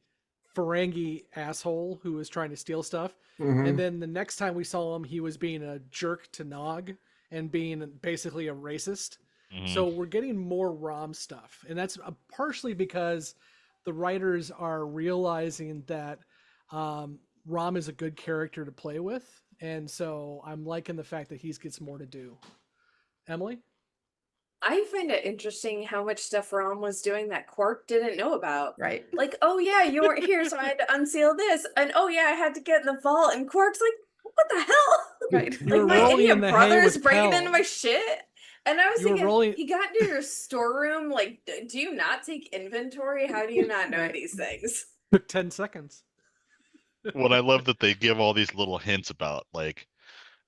Ferengi asshole who was trying to steal stuff. And then the next time we saw him, he was being a jerk to Nog and being basically a racist. So we're getting more Rom stuff. And that's partially because the writers are realizing that Rom is a good character to play with. And so I'm liking the fact that he gets more to do. Emily? I find it interesting how much stuff Rom was doing that Quark didn't know about. Right. Like, oh yeah, you weren't here, so I had to unseal this. And oh yeah, I had to get in the vault. And Quark's like, what the hell? Right. You were Like, my rolling in idiot the hay brother's with breaking Pell. into my shit. And I was You were thinking, rolling- you got into your storeroom. Like, do you not take inventory? How do you not know these things? Took 10 seconds. Well, I love that they give all these little hints about like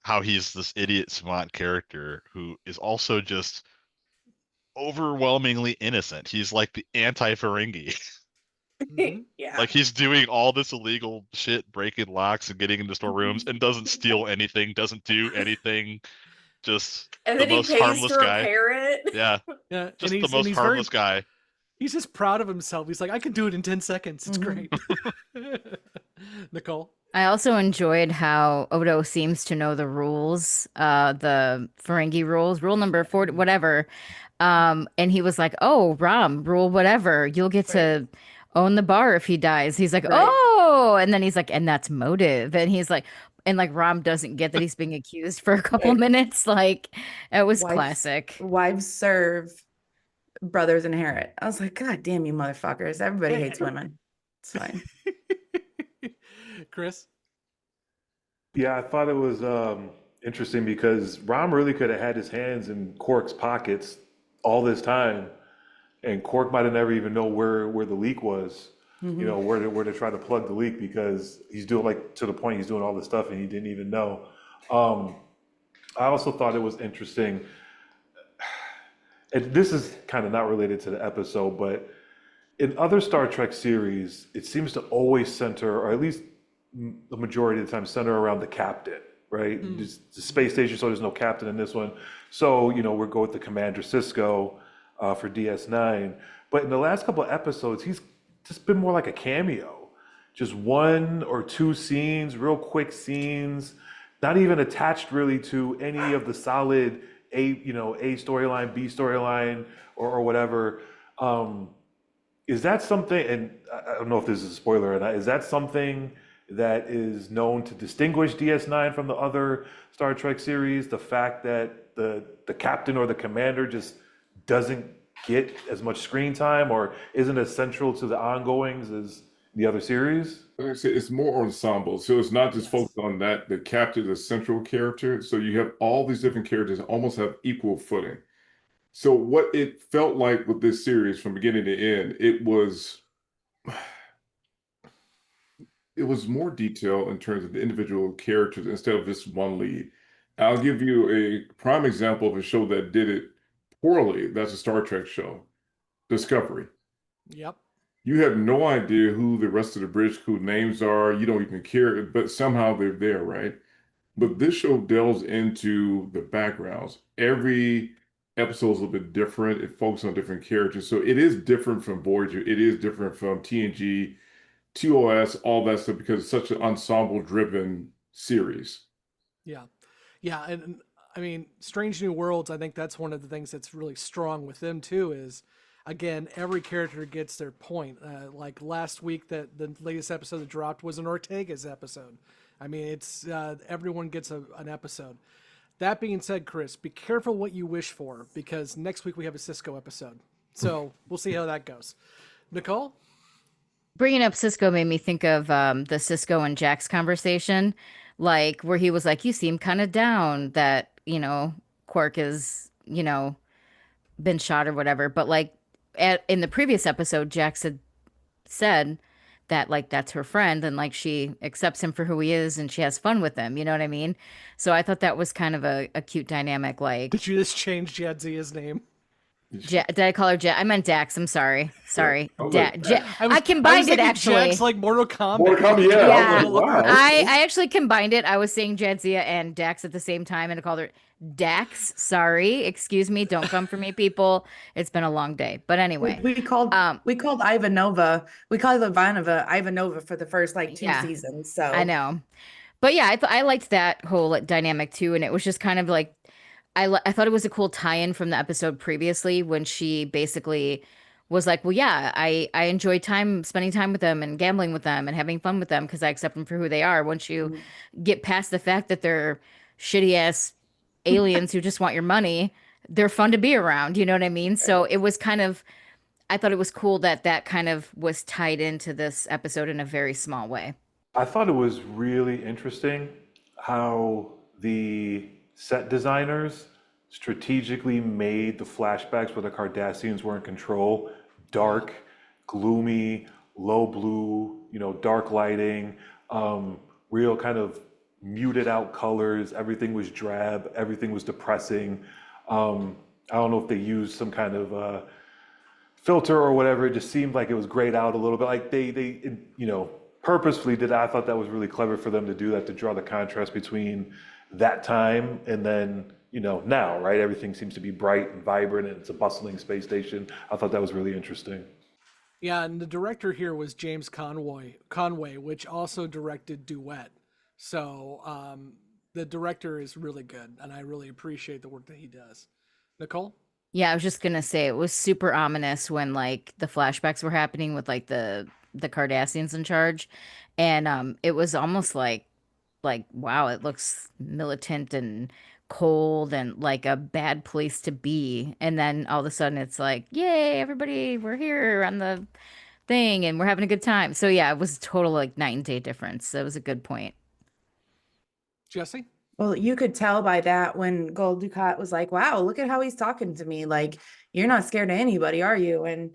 how he's this idiot savant character who is also just overwhelmingly innocent. He's like the anti-Ferengi. Yeah. Like he's doing all this illegal shit, breaking locks and getting into storerooms, and doesn't steal anything, doesn't do anything. Just And the then he most pays harmless to guy. repair it. Yeah, Yeah, just and the most harmless guy. He's just proud of himself. He's like, I can do it in 10 seconds. It's Mhm. great. Nicole? I also enjoyed how Odo seems to know the rules, the Ferengi rules, rule number 40, whatever. And he was like, "Oh, Rom, rule whatever. You'll get to own the bar if he dies." He's like, Right. "Oh," and then he's like, "And that's motive." And he's like, and like Rom doesn't get that he's being accused for a couple Right. minutes. Like, it was Wives- classic. Wives serve, brothers inherit. I was like, God damn you motherfuckers. Everybody hates women. It's fine. Chris? Yeah, I thought it was interesting because Rom really could have had his hands in Quark's pockets all this time, and Quark might have never even know where the leak was. You know, where to try to plug the leak, because he's doing, like, to the point he's doing all this stuff and he didn't even know. I also thought it was interesting. And this is kind of not related to the episode, but in other Star Trek series, it seems to always center, or at least the majority of the time, center around the captain, right? Just the space station, so there's no captain in this one. So, you know, we'll go with the Commander Cisco for DS9. But in the last couple of episodes, he's just been more like a cameo. Just one or two scenes, real quick scenes, not even attached really to any of the solid A storyline, B storyline, or whatever. Is that something, and I don't know if this is a spoiler or not, is that something that is known to distinguish DS9 from the other Star Trek series? The fact that the captain or the commander just doesn't get as much screen time, or isn't as central to the ongoings as the other series? Like I said, it's more ensemble. So it's not just focused on that. The captain is a central character. So you have all these different characters that almost have equal footing. So what it felt like with this series from beginning to end, it was more detail in terms of the individual characters instead of just one lead. I'll give you a prime example of a show that did it poorly. That's a Star Trek show, Discovery. Yep. You have no idea who the rest of the bridge crew names are. You don't even care, but somehow they're there, right? But this show delves into the backgrounds. Every episode is a little bit different. It focuses on different characters. So it is different from Voyager. It is different from TNG, TOS, all that stuff, because it's such an ensemble-driven series. Yeah. Yeah, and I mean, Strange New Worlds, I think that's one of the things that's really strong with them too, is, again, every character gets their point. Like last week, the latest episode that dropped was an Ortega's episode. I mean, it's everyone gets an episode. That being said, Chris, be careful what you wish for, because next week we have a Cisco episode. So we'll see how that goes. Nicole? Bringing up Cisco made me think of the Cisco and Jax conversation, like where he was like, "You seem kind of down that, Quark is, been shot or whatever." But like in the previous episode, Jax had said that like that's her friend, and like she accepts him for who he is and she has fun with him. You know what I mean? So I thought that was kind of a cute dynamic. Like, Did you just change Jadzia's name? did I call her Jax? I meant Dax. I'm sorry. Sorry. Yeah. I combined it actually. Jax like Mortal Kombat. Mortal Kombat, yeah. Yeah. I was like, wow. I actually combined it. I was saying Jadzia and Dax at the same time, and I called her Dax. Sorry, excuse me. Don't come for me, people. It's been a long day. But anyway, We called Ivanova. We called Ivanova for the first like two Yeah. seasons. So I know. But yeah, I liked that whole dynamic too, and it was just kind of like I thought it was a cool tie-in from the episode previously when she basically was like, "Well, yeah, I enjoy spending time with them and gambling with them and having fun with them because I accept them for who they are." Once you get past the fact that they're shitty ass aliens who just want your money, they're fun to be around, you know what I mean? So it was kind of, I thought it was cool that that kind of was tied into this episode in a very small way. I thought it was really interesting how the set designers strategically made the flashbacks where the Cardassians were in control dark, gloomy, low blue, dark lighting, real kind of muted out colors. Everything was drab, everything was depressing. I don't know if they used some kind of filter or whatever. It just seemed like it was grayed out a little bit. Like they purposefully did. I thought that was really clever for them to do that, to draw the contrast between that time and then now, right? Everything seems to be bright and vibrant, and it's a bustling space station. I thought that was really interesting. Yeah, and the director here was James Conway, which also directed Duet. So the director is really good, and I really appreciate the work that he does. Nicole? Yeah, I was just gonna say it was super ominous when like the flashbacks were happening with like the Cardassians in charge, and it was almost like wow, it looks militant and cold and like a bad place to be. And then all of a sudden it's like, yay, everybody, we're here on the thing and we're having a good time. So yeah, it was a total like night and day difference. That was a good point. Jessi? Well, you could tell by that when Gold Dukat was like, wow, look at how he's talking to me. Like, you're not scared of anybody, are you? And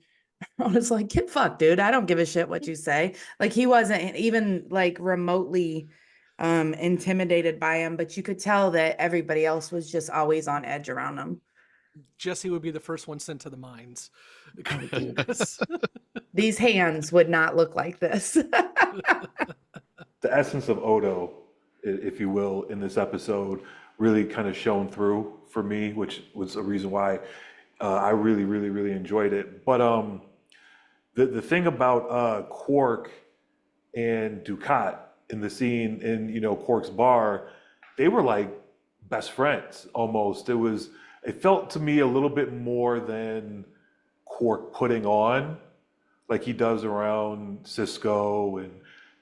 I was like, get fucked, dude. I don't give a shit what you say. Like, he wasn't even like remotely intimidated by him, but you could tell that everybody else was just always on edge around him. Jessi would be the first one sent to the mines. These hands would not look like this. The essence of Odo, if you will, in this episode really kind of shone through for me, which was a reason why I really, really, really enjoyed it. But the thing about Quark and Dukat in the scene in Quark's bar, they were like best friends almost. It felt to me a little bit more than Quark putting on, like he does around Cisco and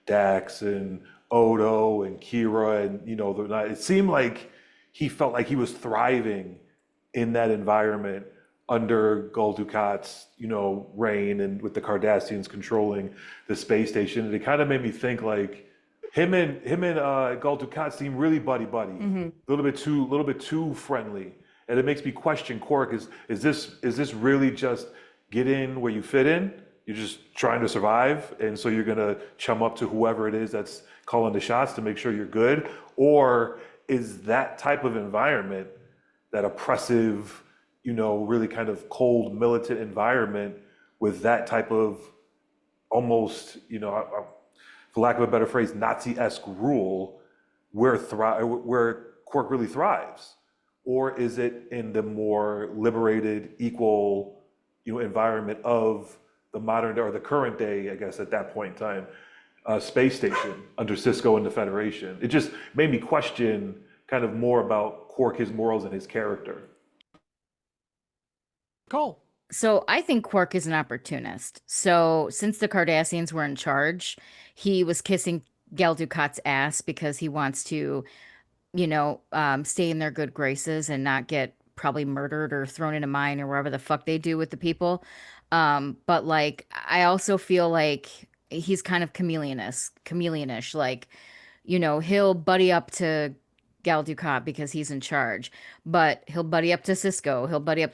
Dax and Odo and Kira, and it seemed like he felt like he was thriving in that environment under Gul Dukat's reign, and with the Cardassians controlling the space station. And it kind of made me think like him and Gul Dukat seem really buddy, a little bit too friendly, and it makes me question Quark. Is this really just get in where you fit in? You're just trying to survive, and so you're gonna chum up to whoever it is that's calling the shots to make sure you're good? Or is that type of environment, that oppressive, really kind of cold, militant environment with that type of almost, for lack of a better phrase, Nazi-esque rule, where Quark really thrives? Or is it in the more liberated, equal, environment of the modern day, or the current day, I guess, at that point in time, space station under Cisco and the Federation? It just made me question kind of more about Quark, his morals, and his character. Cool. So I think Quark is an opportunist. So since the Cardassians were in charge, he was kissing Gul Dukat's ass because he wants to, stay in their good graces and not get probably murdered or thrown in a mine or wherever the fuck they do with the people. But like, I also feel like he's kind of chameleonish. Like, he'll buddy up to Gul Dukat because he's in charge, but he'll buddy up to Cisco. He'll buddy up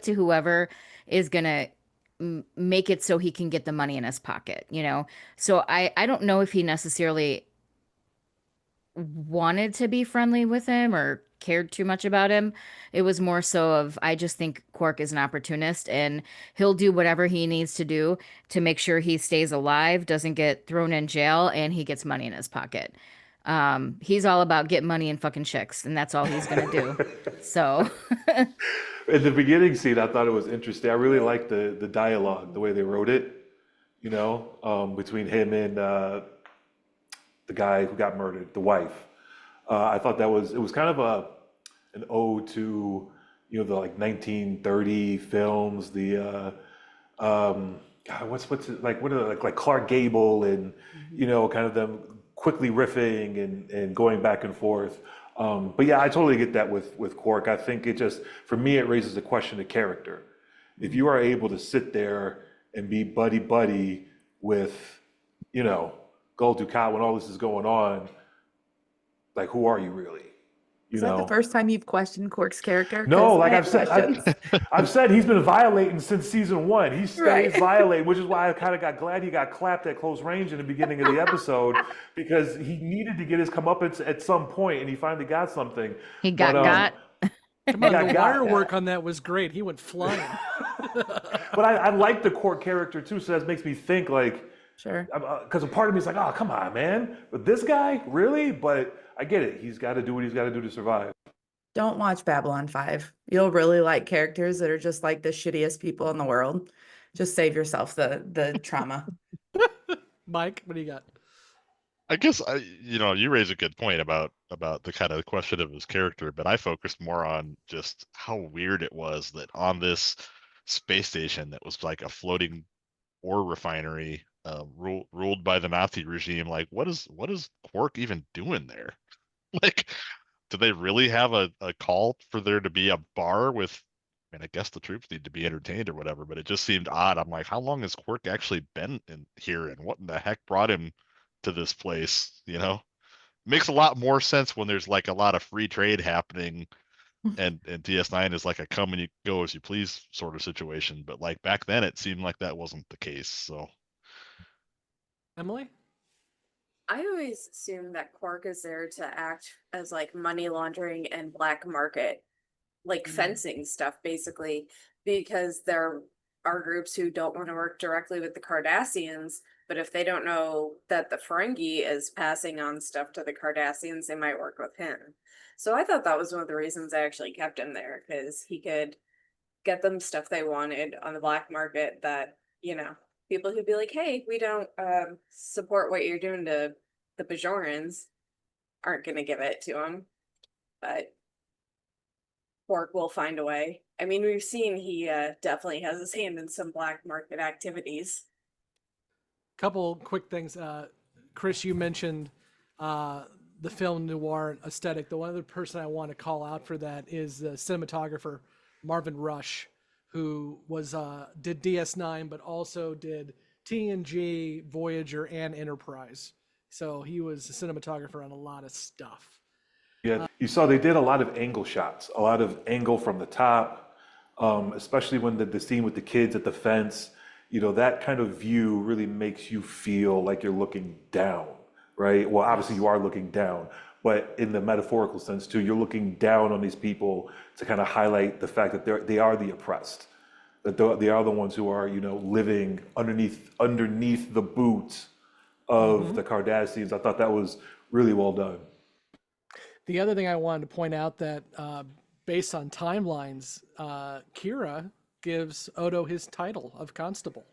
to whoever is gonna make it so he can get the money in his pocket. So I don't know if he necessarily wanted to be friendly with him or cared too much about him. It was more so of, I just think Quark is an opportunist and he'll do whatever he needs to do to make sure he stays alive, doesn't get thrown in jail, and he gets money in his pocket. He's all about getting money and fucking chicks, and that's all he's gonna do. So in the beginning scene, I thought it was interesting. I really liked the dialogue, the way they wrote it, between him and the guy who got murdered, the wife. I thought it was kind of an ode to the like 1930 films, the God, what's it like? What are like Clark Gable and kind of them quickly riffing and going back and forth. But yeah, I totally get that with Quark. I think it just, for me, it raises the question of character. If you are able to sit there and be buddy buddy with, Gul Dukat when all this is going on, like, who are you really? Is that the first time you've questioned Quark's character? No, 'Cause like I I've have said, questions. I've said he's been violating since season 1. He stays Right. violating, which is why I kind of got glad he got clapped at close range in the beginning of the episode because he needed to get his comeuppance at some point, and he finally got something. He got. Come on, got the got. wire work on that was great. He went flying. But I like the Quark character too, so that makes me think like, sure, because a part of me is like, oh, come on, man, but this guy, really? But I get it. He's got to do what he's got to do to survive. Don't watch Babylon 5. You'll really like characters that are just like the shittiest people in the world. Just save yourself the trauma. Mike, what do you got? I guess you raise a good point about the kind of question of his character, but I focused more on just how weird it was that on this space station that was like a floating ore refinery ruled by the Nazi regime, like what is Quark even doing there? Like, do they really have a call for there to be a bar with? I mean, I guess the troops need to be entertained or whatever, but it just seemed odd. I'm like, how long has Quark actually been in here, and what in the heck brought him to this place? Makes a lot more sense when there's like a lot of free trade happening, and DS9 is like a come and you go as you please sort of situation. But like back then, it seemed like that wasn't the case. So, Emily? I always assume that Quark is there to act as like money laundering and black market, like fencing stuff, basically, because there are groups who don't want to work directly with the Cardassians, but if they don't know that the Ferengi is passing on stuff to the Cardassians, they might work with him. So I thought that was one of the reasons I actually kept him there, because he could get them stuff they wanted on the black market that, people who'd be like, hey, we don't support what you're doing to the Bajorans aren't going to give it to them. But Quark will find a way. I mean, we've seen he definitely has his hand in some black market activities. Couple quick things. Chris, you mentioned the film noir aesthetic. The one other person I want to call out for that is the cinematographer, Marvin Rush, who did DS9, but also did TNG, Voyager, and Enterprise. So he was a cinematographer on a lot of stuff. Yeah, you saw they did a lot of angle shots, a lot of angle from the top, especially when the scene with the kids at the fence, that kind of view really makes you feel like you're looking down, right? Well, obviously you are looking down, but in the metaphorical sense too, you're looking down on these people to kind of highlight the fact that they are the oppressed, that they are the ones who are, living underneath the boot of the Cardassians. I thought that was really well done. The other thing I wanted to point out that based on timelines, Kira gives Odo his title of constable.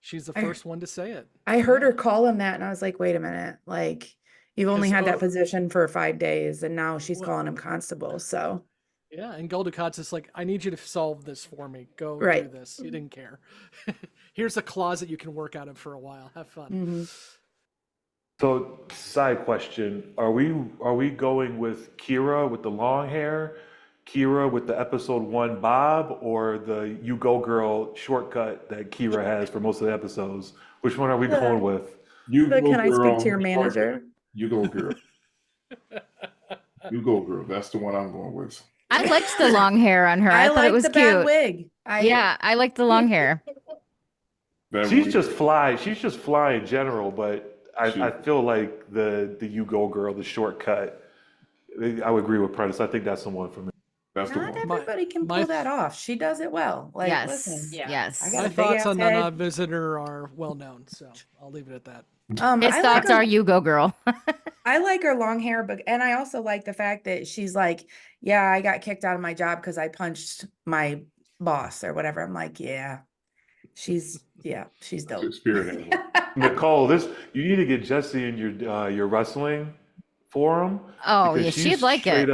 She's the first one to say it. I heard her call him that, and I was like, wait a minute. Like, you've only had that position for 5 days, and now she's calling him constable. So, yeah, and Gul Dukat's just like, I need you to solve this for me. Go Right. do this. He didn't care. Here's a closet you can work out of for a while. Have fun. Mm-hmm. So, side question: Are we going with Kira with the long hair, Kira with the episode 1 Bob, or the "You Go Girl" shortcut that Kira has for most of the episodes? Which one are we going with? Can I speak to your manager? You go, girl. You go, girl. That's the one I'm going with. I liked the long hair on her. I thought it was the cute. bad wig. I liked the long hair. She's just fly. She's just fly in general, but I feel like the "You Go Girl," the shortcut. I would agree with Prentice. I think that's the one for me. That's the Not one. everybody can pull that off. She does it well. Like, Yes. listen. Yes. I got My a big thoughts ass on the head. non-visitor are well known, so I'll leave it at that. His thoughts are "You go, girl." I like her long hair, but and I also like the fact that she's like, yeah, I got kicked out of my job because I punched my boss or whatever. I'm like, she's dope. Spirit animal. Nicole, you need to get Jessi in your wrestling forum. Oh, because yeah, she's she'd like it.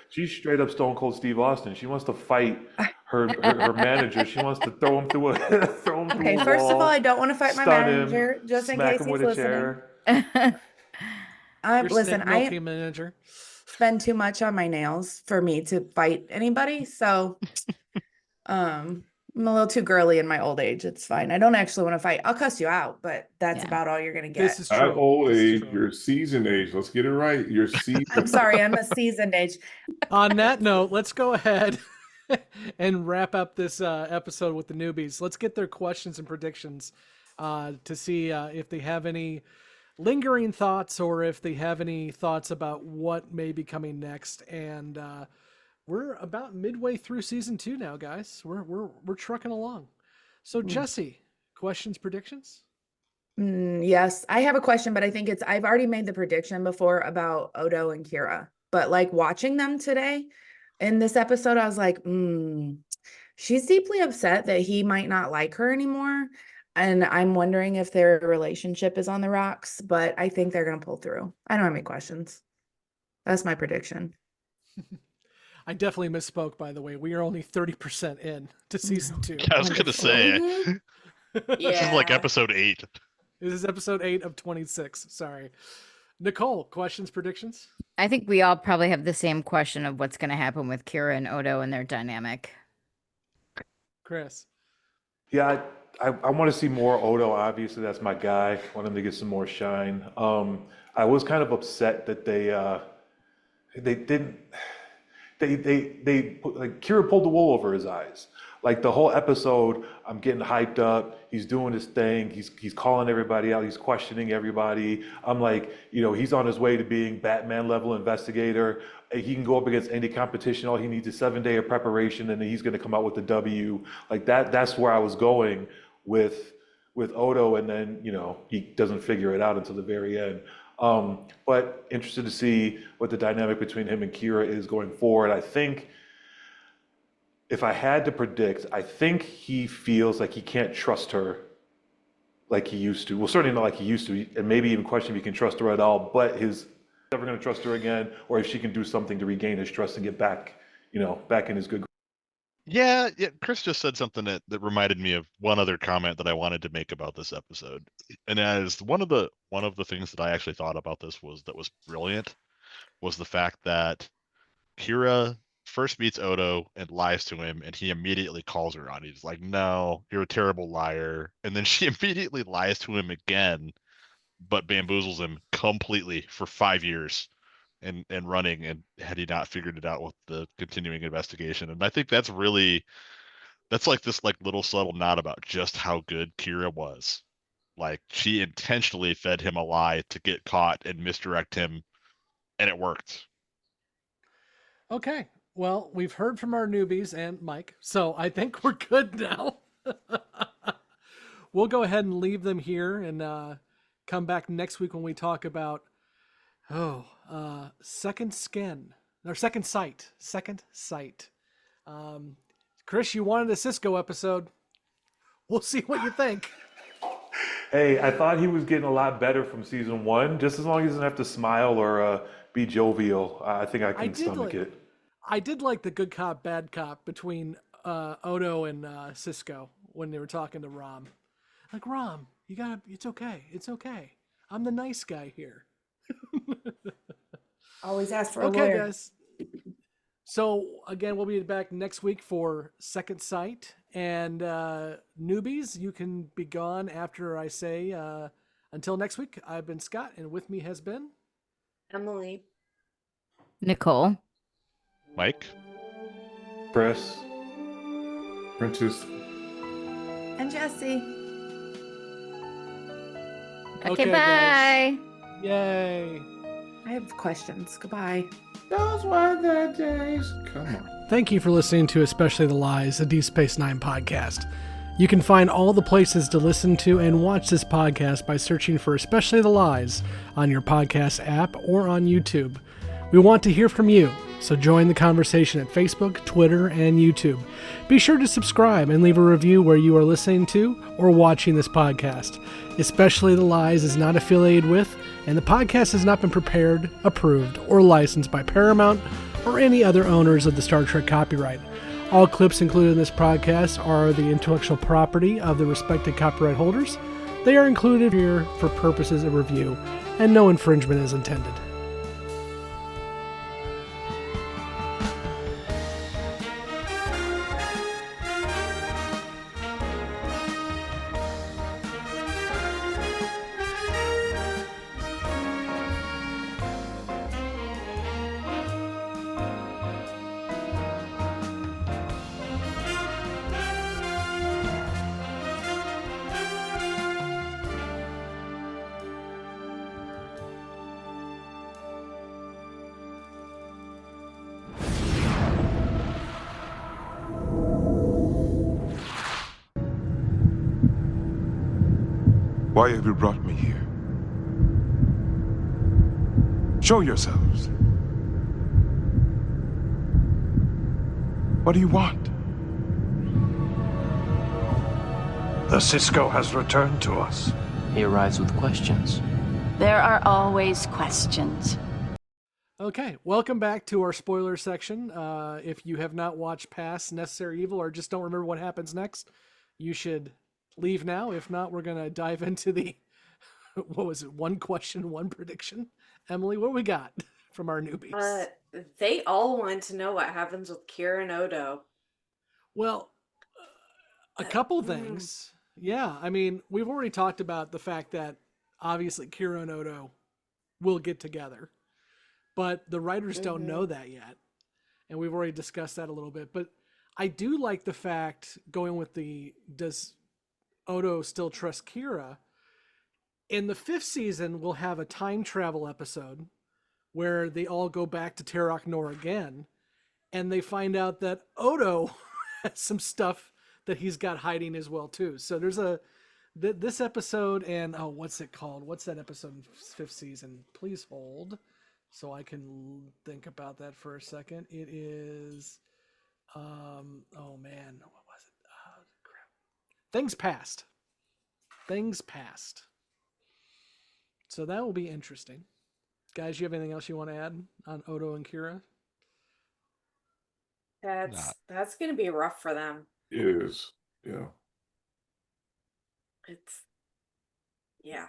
She's straight up Stone Cold Steve Austin. She wants to fight her manager. She wants to throw him through a Okay, first of all, I don't want to fight my manager, just in smack case him he's with a listening. chair. Your Listen, snake milking manager. spend too much on my nails for me to fight anybody. So I'm a little too girly in my old age. It's fine. I don't actually want to fight. I'll cuss you out, but that's about all you're gonna get. This is Not true. old This is age, true. your seasoned age. Let's get it right. Your seasoned. I'm sorry, I'm a seasoned age. On that note, let's go ahead and wrap up this episode with the newbies. Let's get their questions and predictions to see if they have any lingering thoughts or if they have any thoughts about what may be coming next. And we're about midway through season 2 now, guys. We're trucking along. So Jessi, questions, predictions? Yes, I have a question, but I think I've already made the prediction before about Odo and Kira, but like watching them today in this episode, I was like, she's deeply upset that he might not like her anymore. And I'm wondering if their relationship is on the rocks, but I think they're going to pull through. I don't have any questions. That's my prediction. I definitely misspoke, by the way. We are only 30% in to season 2. I was going to say, this is like episode 8. This is episode 8 of 26. Sorry. Nicole, questions, predictions? I think we all probably have the same question of what's going to happen with Kira and Odo and their dynamic. Chris? Yeah, I want to see more Odo. Obviously, that's my guy. I want him to get some more shine. I was kind of upset that they didn't. They like Kira pulled the wool over his eyes. Like the whole episode, I'm getting hyped up. He's doing his thing. He's calling everybody out. He's questioning everybody. I'm like, he's on his way to being Batman level investigator. He can go up against any competition. All he needs is 7 day of preparation, and then he's going to come out with the W. Like that. That's where I was going with Odo, and then he doesn't figure it out until the very end. But interested to see what the dynamic between him and Kira is going forward. I think if I had to predict, I think he feels like he can't trust her like he used to. Well, certainly not like he used to, and maybe even question if he can trust her at all. But he's never going to trust her again, or if she can do something to regain his trust and get back, back in his good. Yeah. Chris just said something that reminded me of one other comment that I wanted to make about this episode, and as one of the things that I actually thought about this was brilliant was the fact that Kira first meets Odo and lies to him, and he immediately calls her on. He's like, "No, you're a terrible liar," and then she immediately lies to him again, but bamboozles him completely for 5 years. And running, and had he not figured it out with the continuing investigation. And I think that's like this like little subtle nod about just how good Kira was. Like she intentionally fed him a lie to get caught and misdirect him, and it worked. Okay. Well, we've heard from our newbies and Mike, so I think we're good now. We'll go ahead and leave them here and come back next week when we talk about Second Sight. Chris, you wanted a Cisco episode. We'll see what you think. Hey, I thought he was getting a lot better from season 1. Just as long as he doesn't have to smile or be jovial, I think I can stomach it. I did like the good cop, bad cop between Odo and Cisco when they were talking to Rom. Like, Rom, it's okay. It's okay. I'm the nice guy here. Always ask for a okay, lawyer. guys. So again, we'll be back next week for Second Sight. And newbies, you can be gone after I say until next week. I've been Scott, and with me has been Emily, Nicole, Mike, Chris, Prentice, and Jessi. Okay, bye. Guys. Yay. I have questions. Goodbye. Those were the days. Come on. Thank you for listening to Especially the Lies, a Deep Space Nine podcast. You can find all the places to listen to and watch this podcast by searching for Especially the Lies on your podcast app or on YouTube. We want to hear from you, so join the conversation at Facebook, Twitter, and YouTube. Be sure to subscribe and leave a review where you are listening to or watching this podcast. Especially the Lies is not affiliated with, and the podcast has not been prepared, approved, or licensed by Paramount or any other owners of the Star Trek copyright. All clips included in this podcast are the intellectual property of the respected copyright holders. They are included here for purposes of review, and no infringement is intended. Why have you brought me here? Show yourselves. What do you want? The Cisco has returned to us. He arrives with questions. There are always questions. Okay, welcome back to our spoiler section. If you have not watched past Necessary Evil or just don't remember what happens next, you should leave now. If not, we're going to dive into the, what was it, one question, one prediction. Emily, what we got from our newbies? They all want to know what happens with Kira and Odo. Well, a couple things. Yeah, I mean, we've already talked about the fact that obviously Kira and Odo will get together, but the writers don't know that yet. And we've already discussed that a little bit. But I do like the fact, going with the, does Odo still trust Kira? In the 5th season, we'll have a time travel episode where they all go back to Terok Nor again, and they find out that Odo has some stuff that he's got hiding as well too. So there's this episode, and what's it called? What's that episode in 5th season? Please hold, so I can think about that for a second. It is, oh man, what was it? Crap. Things Past. Things Past. So that will be interesting. Guys, you have anything else you want to add on Odo and Kira? That's gonna be rough for them. It is. Yeah. Yeah.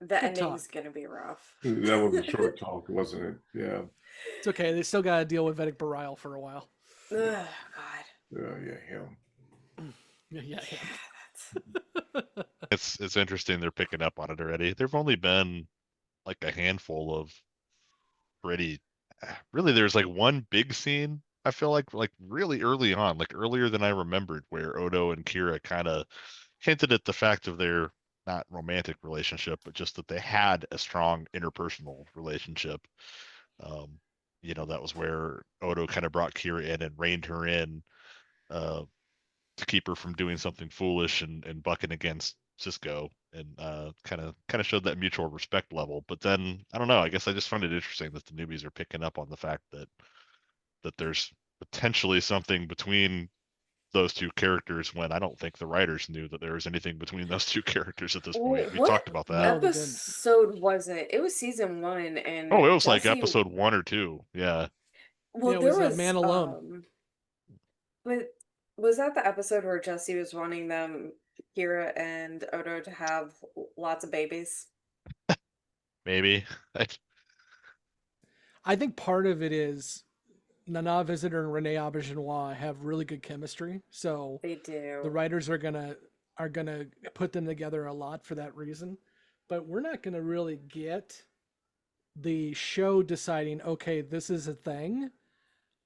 The Good ending's talk. gonna be rough. That was a short talk, wasn't it? Yeah. It's okay. They still got to deal with Vedic Barile for a while. Ugh, God. Yeah, him. Yeah. It's interesting they're picking up on it already. There've only been like a handful of really there's like one big scene, I feel like really early on, like earlier than I remembered, where Odo and Kira kind of hinted at the fact of their not romantic relationship, but just that they had a strong interpersonal relationship. That was where Odo kind of brought Kira in and reined her in to keep her from doing something foolish and bucking against Cisco, and kind of showed that mutual respect level. But then I don't know, I guess I just find it interesting that the newbies are picking up on the fact that there's potentially something between those two characters, when I don't think the writers knew that there was anything between those two characters at this point. We What talked about that. episode was it? It was season 1, and Oh, it was like Jessi. episode 1 or 2. Yeah. Well, Yeah, it there was Man Alone. But was that the episode where Jessi was wanting Kira and Odo, to have lots of babies? Maybe. I think part of it is Nana Visitor and Renee Auberginois have really good chemistry, so They do. the writers are gonna put them together a lot for that reason. But we're not gonna really get the show deciding, okay, this is a thing,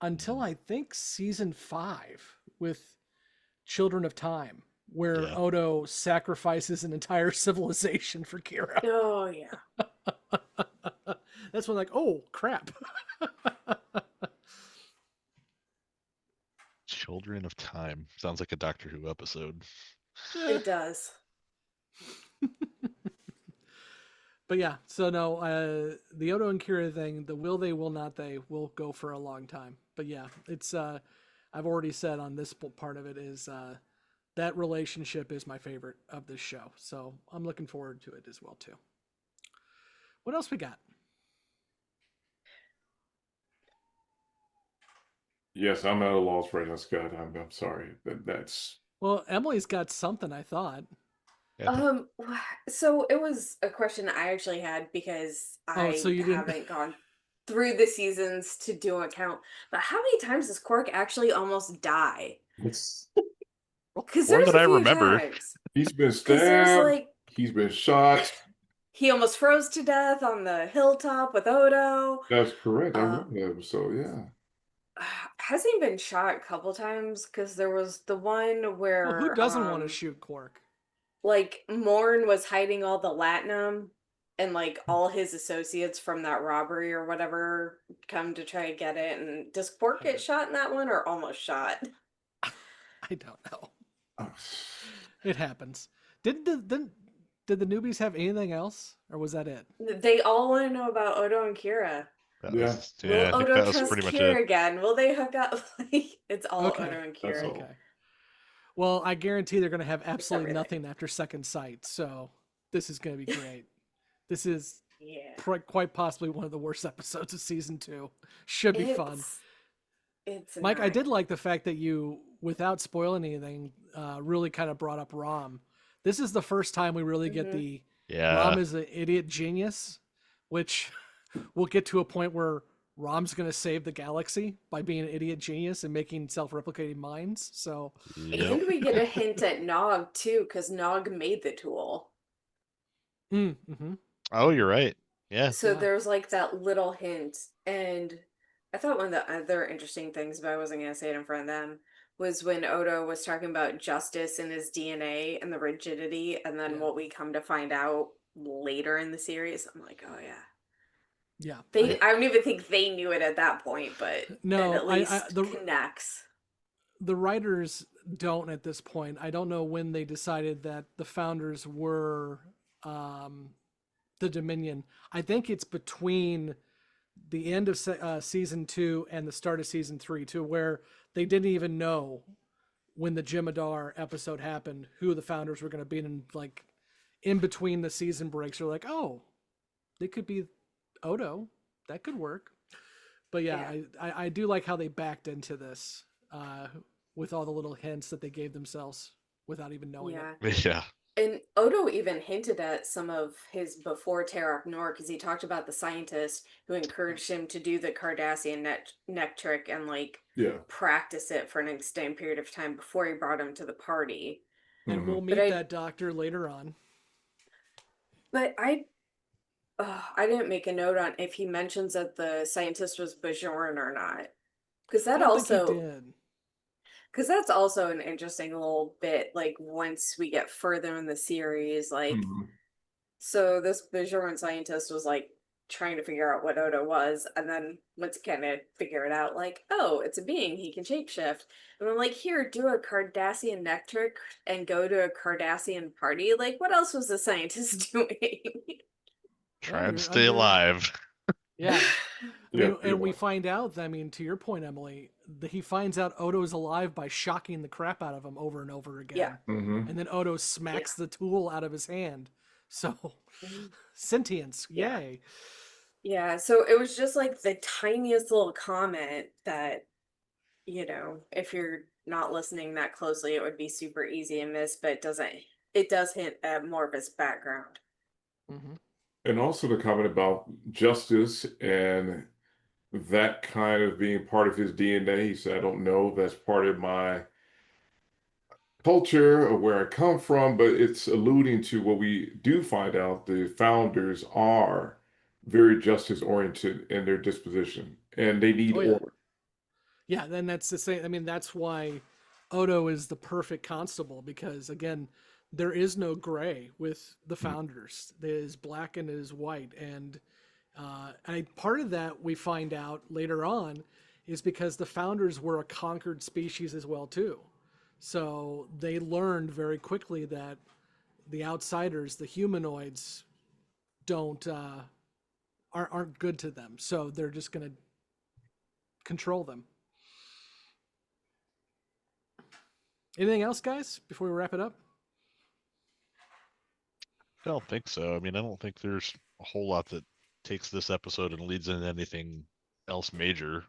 until I think season 5 with Children of Time, where Odo sacrifices an entire civilization for Kira. Oh yeah. That's when, like, oh crap. Children of Time sounds like a Doctor Who episode. It does. But yeah, so no, the Odo and Kira thing, the will they, will not they, will go for a long time. But yeah, it's I've already said on this part of it is that relationship is my favorite of this show. So I'm looking forward to it as well too. What else we got? Yes, I'm at a loss right now, Scott. I'm sorry. That's Well, Emily's got something, I thought. So it was a question I actually had, because so you didn't- haven't gone through the seasons to do a count. But how many times does Quark actually almost die? Because More there's than a I few remember. times. He's been 'Cause there's stabbed. like He's been shot. he almost froze to death on the hilltop with Odo. That's correct. I Um, remember that episode. Yeah. Hasn't he been shot a couple times? Because there was the one where Well, who doesn't want to shoot Quark? like Morn was hiding all the latinum, and like all his associates from that robbery or whatever come to try to get it. And does Quark get shot in that one, or almost shot? I don't know. It happens. Did the newbies have anything else, or was that it? They all want to know about Odo and Kira. Yeah. Will I think Odo that was trust pretty much Kira it. again? Will they hook up? Like, it's all Okay. Odo and That's Kira. all. Okay. Well, I guarantee they're going to have absolutely everything. nothing after Second Sight, so this is going to be great. This is Yeah. quite possibly one of the worst episodes of season 2. Should be fun. It's Mike, I not. did like the fact that you, without spoiling anything, really kind of brought up Rom. This is the first time we really get the Rom is an idiot genius, which we'll get to a point where Rom's going to save the galaxy by being an idiot genius and making self-replicating minds. So, And we get a hint at Nog too, because Nog made the tool. mm-hmm. Oh, you're right. Yeah. So there's like that little hint. And I thought one of the other interesting things, but I wasn't going to say it in front of them, was when Odo was talking about justice in his DNA and the rigidity, and then what we come to find out later in the series. I'm like, oh yeah. Yeah. I don't even think they knew it at that point, but No, it at least connects. The writers don't at this point. I don't know when they decided that the founders were the Dominion. I think it's between the end of season 2 and the start of season 3 too, where they didn't even know when the Jemadar episode happened who the founders were going to be, and like in between the season breaks, they're like, oh, they could be Odo. That could work. But yeah. I do like how they backed into this with all the little hints that they gave themselves without even knowing it. Yeah. And Odo even hinted at some of his before Terok Nor, because he talked about the scientist who encouraged him to do the Cardassian neck trick and like practice it for an extended period of time before he brought him to the party. And we'll meet that doctor later on. But I didn't make a note on if he mentions that the scientist was Bajoran or not, because that also think he did. Because that's also an interesting little bit, like, once we get further in the series, like, so this Bajoran scientist was, like, trying to figure out what Odo was, and then once kind of figure it out, like, oh, it's a being, he can shapeshift. And I'm like, here, do a Cardassian neck trick and go to a Cardassian party. Like, what else was the scientist doing? Try and stay alive. Yeah. And we find out, I mean, to your point, Emily, he finds out Odo's alive by shocking the crap out of him over and over again. Yeah. And then Odo smacks the tool out of his hand. So, sentience, yay. Yeah, so it was just like the tiniest little comment that, you know, if you're not listening that closely, it would be super easy to miss, but it does hint at more of his background. And also the comment about justice and that kind of being part of his DNA. He said, I don't know if that's part of my culture or where I come from, but it's alluding to what we do find out. The founders are very justice oriented in their disposition, and they need order. Yeah, then that's the same. I mean, that's why Odo is the perfect constable, because again, there is no gray with the founders. It is black and it is white. And part of that we find out later on is because the founders were a conquered species as well too. So they learned very quickly that the outsiders, the humanoids, aren't good to them. So they're just going to control them. Anything else, guys, before we wrap it up? I don't think so. I mean, I don't think there's a whole lot that takes this episode and leads into anything else major.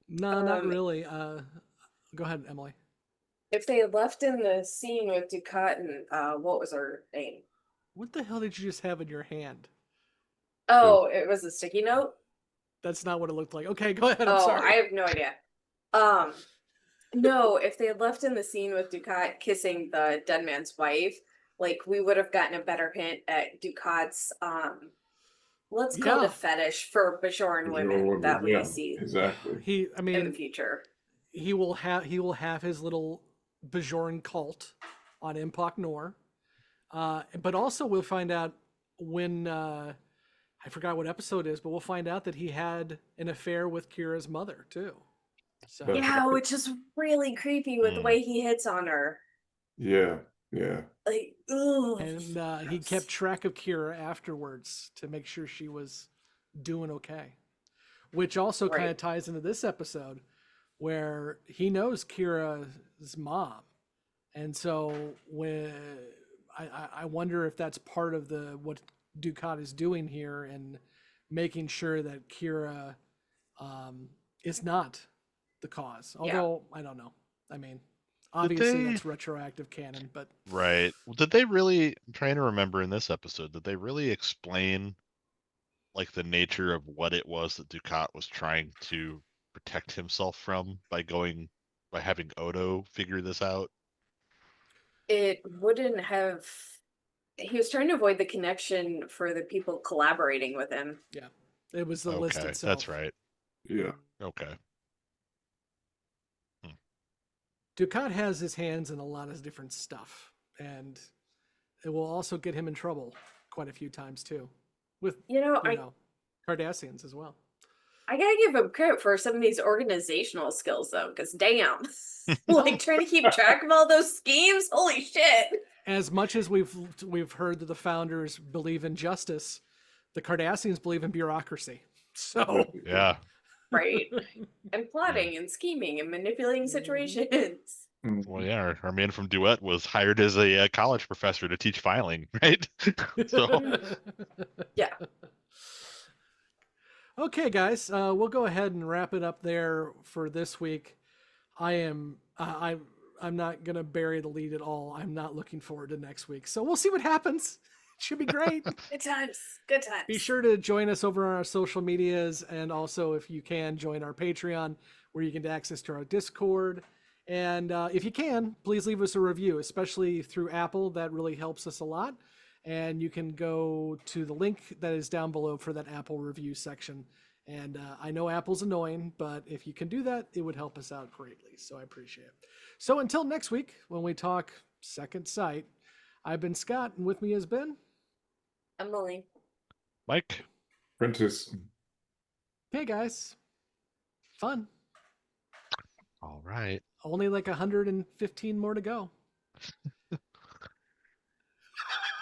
No, not really. Go ahead, Emily. If they had left in the scene with Ducat and what was her name? What the hell did you just have in your hand? Oh, it was a sticky note? That's not what it looked like. Okay, go ahead. I'm sorry. I have no idea. No, if they had left in the scene with Ducat kissing the dead man's wife, like, we would have gotten a better hint at Ducat's let's call it a fetish for Bajoran women that we see exactly. in the future. He will have his little Bajoran cult on Empok Nor. But also we'll find out when I forgot what episode it is, but we'll find out that he had an affair with Kira's mother too. So yeah, which is really creepy with the way he hits on her. Yeah. Yeah. Like, ugh. And he kept track of Kira afterwards to make sure she was doing okay. Which also kind of ties into this episode where he knows Kira's mom. And so when I wonder if that's part of what Dukat is doing here and making sure that Kira is not the cause. Although I don't know. I mean, obviously that's retroactive canon, but right. Did they really? I'm trying to remember in this episode. Did they really explain like the nature of what it was that Dukat was trying to protect himself from by having Odo figure this out? It wouldn't have. He was trying to avoid the connection for the people collaborating with him. Yeah, it was the list itself. That's right. Yeah. Okay. Dukat has his hands in a lot of different stuff, and it will also get him in trouble quite a few times too, with Cardassians as well. I gotta give him credit for some of these organizational skills though, because damn, like trying to keep track of all those schemes, holy shit. As much as we've heard that the founders believe in justice, the Cardassians believe in bureaucracy. So yeah. Right. And plotting and scheming and manipulating situations. Well, yeah, our man from Duet was hired as a college professor to teach filing, right? So yeah. Okay, guys, we'll go ahead and wrap it up there for this week. I'm not gonna bury the lead at all. I'm not looking forward to next week, so we'll see what happens. It should be great. Good times. Good times. Be sure to join us over on our social medias, and also, if you can, join our Patreon, where you can get access to our Discord. And if you can, please leave us a review, especially through Apple. That really helps us a lot. And you can go to the link that is down below for that Apple review section. And I know Apple's annoying, but if you can do that, it would help us out greatly. So I appreciate it. So until next week, when we talk Second Sight, I've been Scott, and with me has been Emily. Mike. Prentice. Hey, guys. Fun. All right. Only like 115 more to go.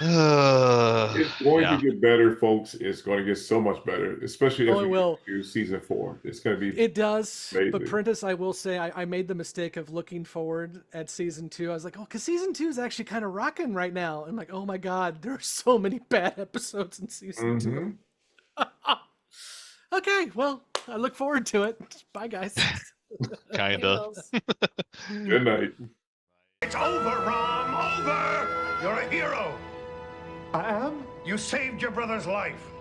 It's going to get better, folks. It's going to get so much better, especially as we get to season 4. It's going to be. It does. amazing. But Prentice, I will say, I made the mistake of looking forward at season 2. I was like, because season 2 is actually kind of rocking right now. I'm like, oh my God, there are so many bad episodes in season 2. Okay, well, I look forward to it. Bye, guys. Kinda. Good night. It's over, Rom. Over. You're a hero. I am? You saved your brother's life.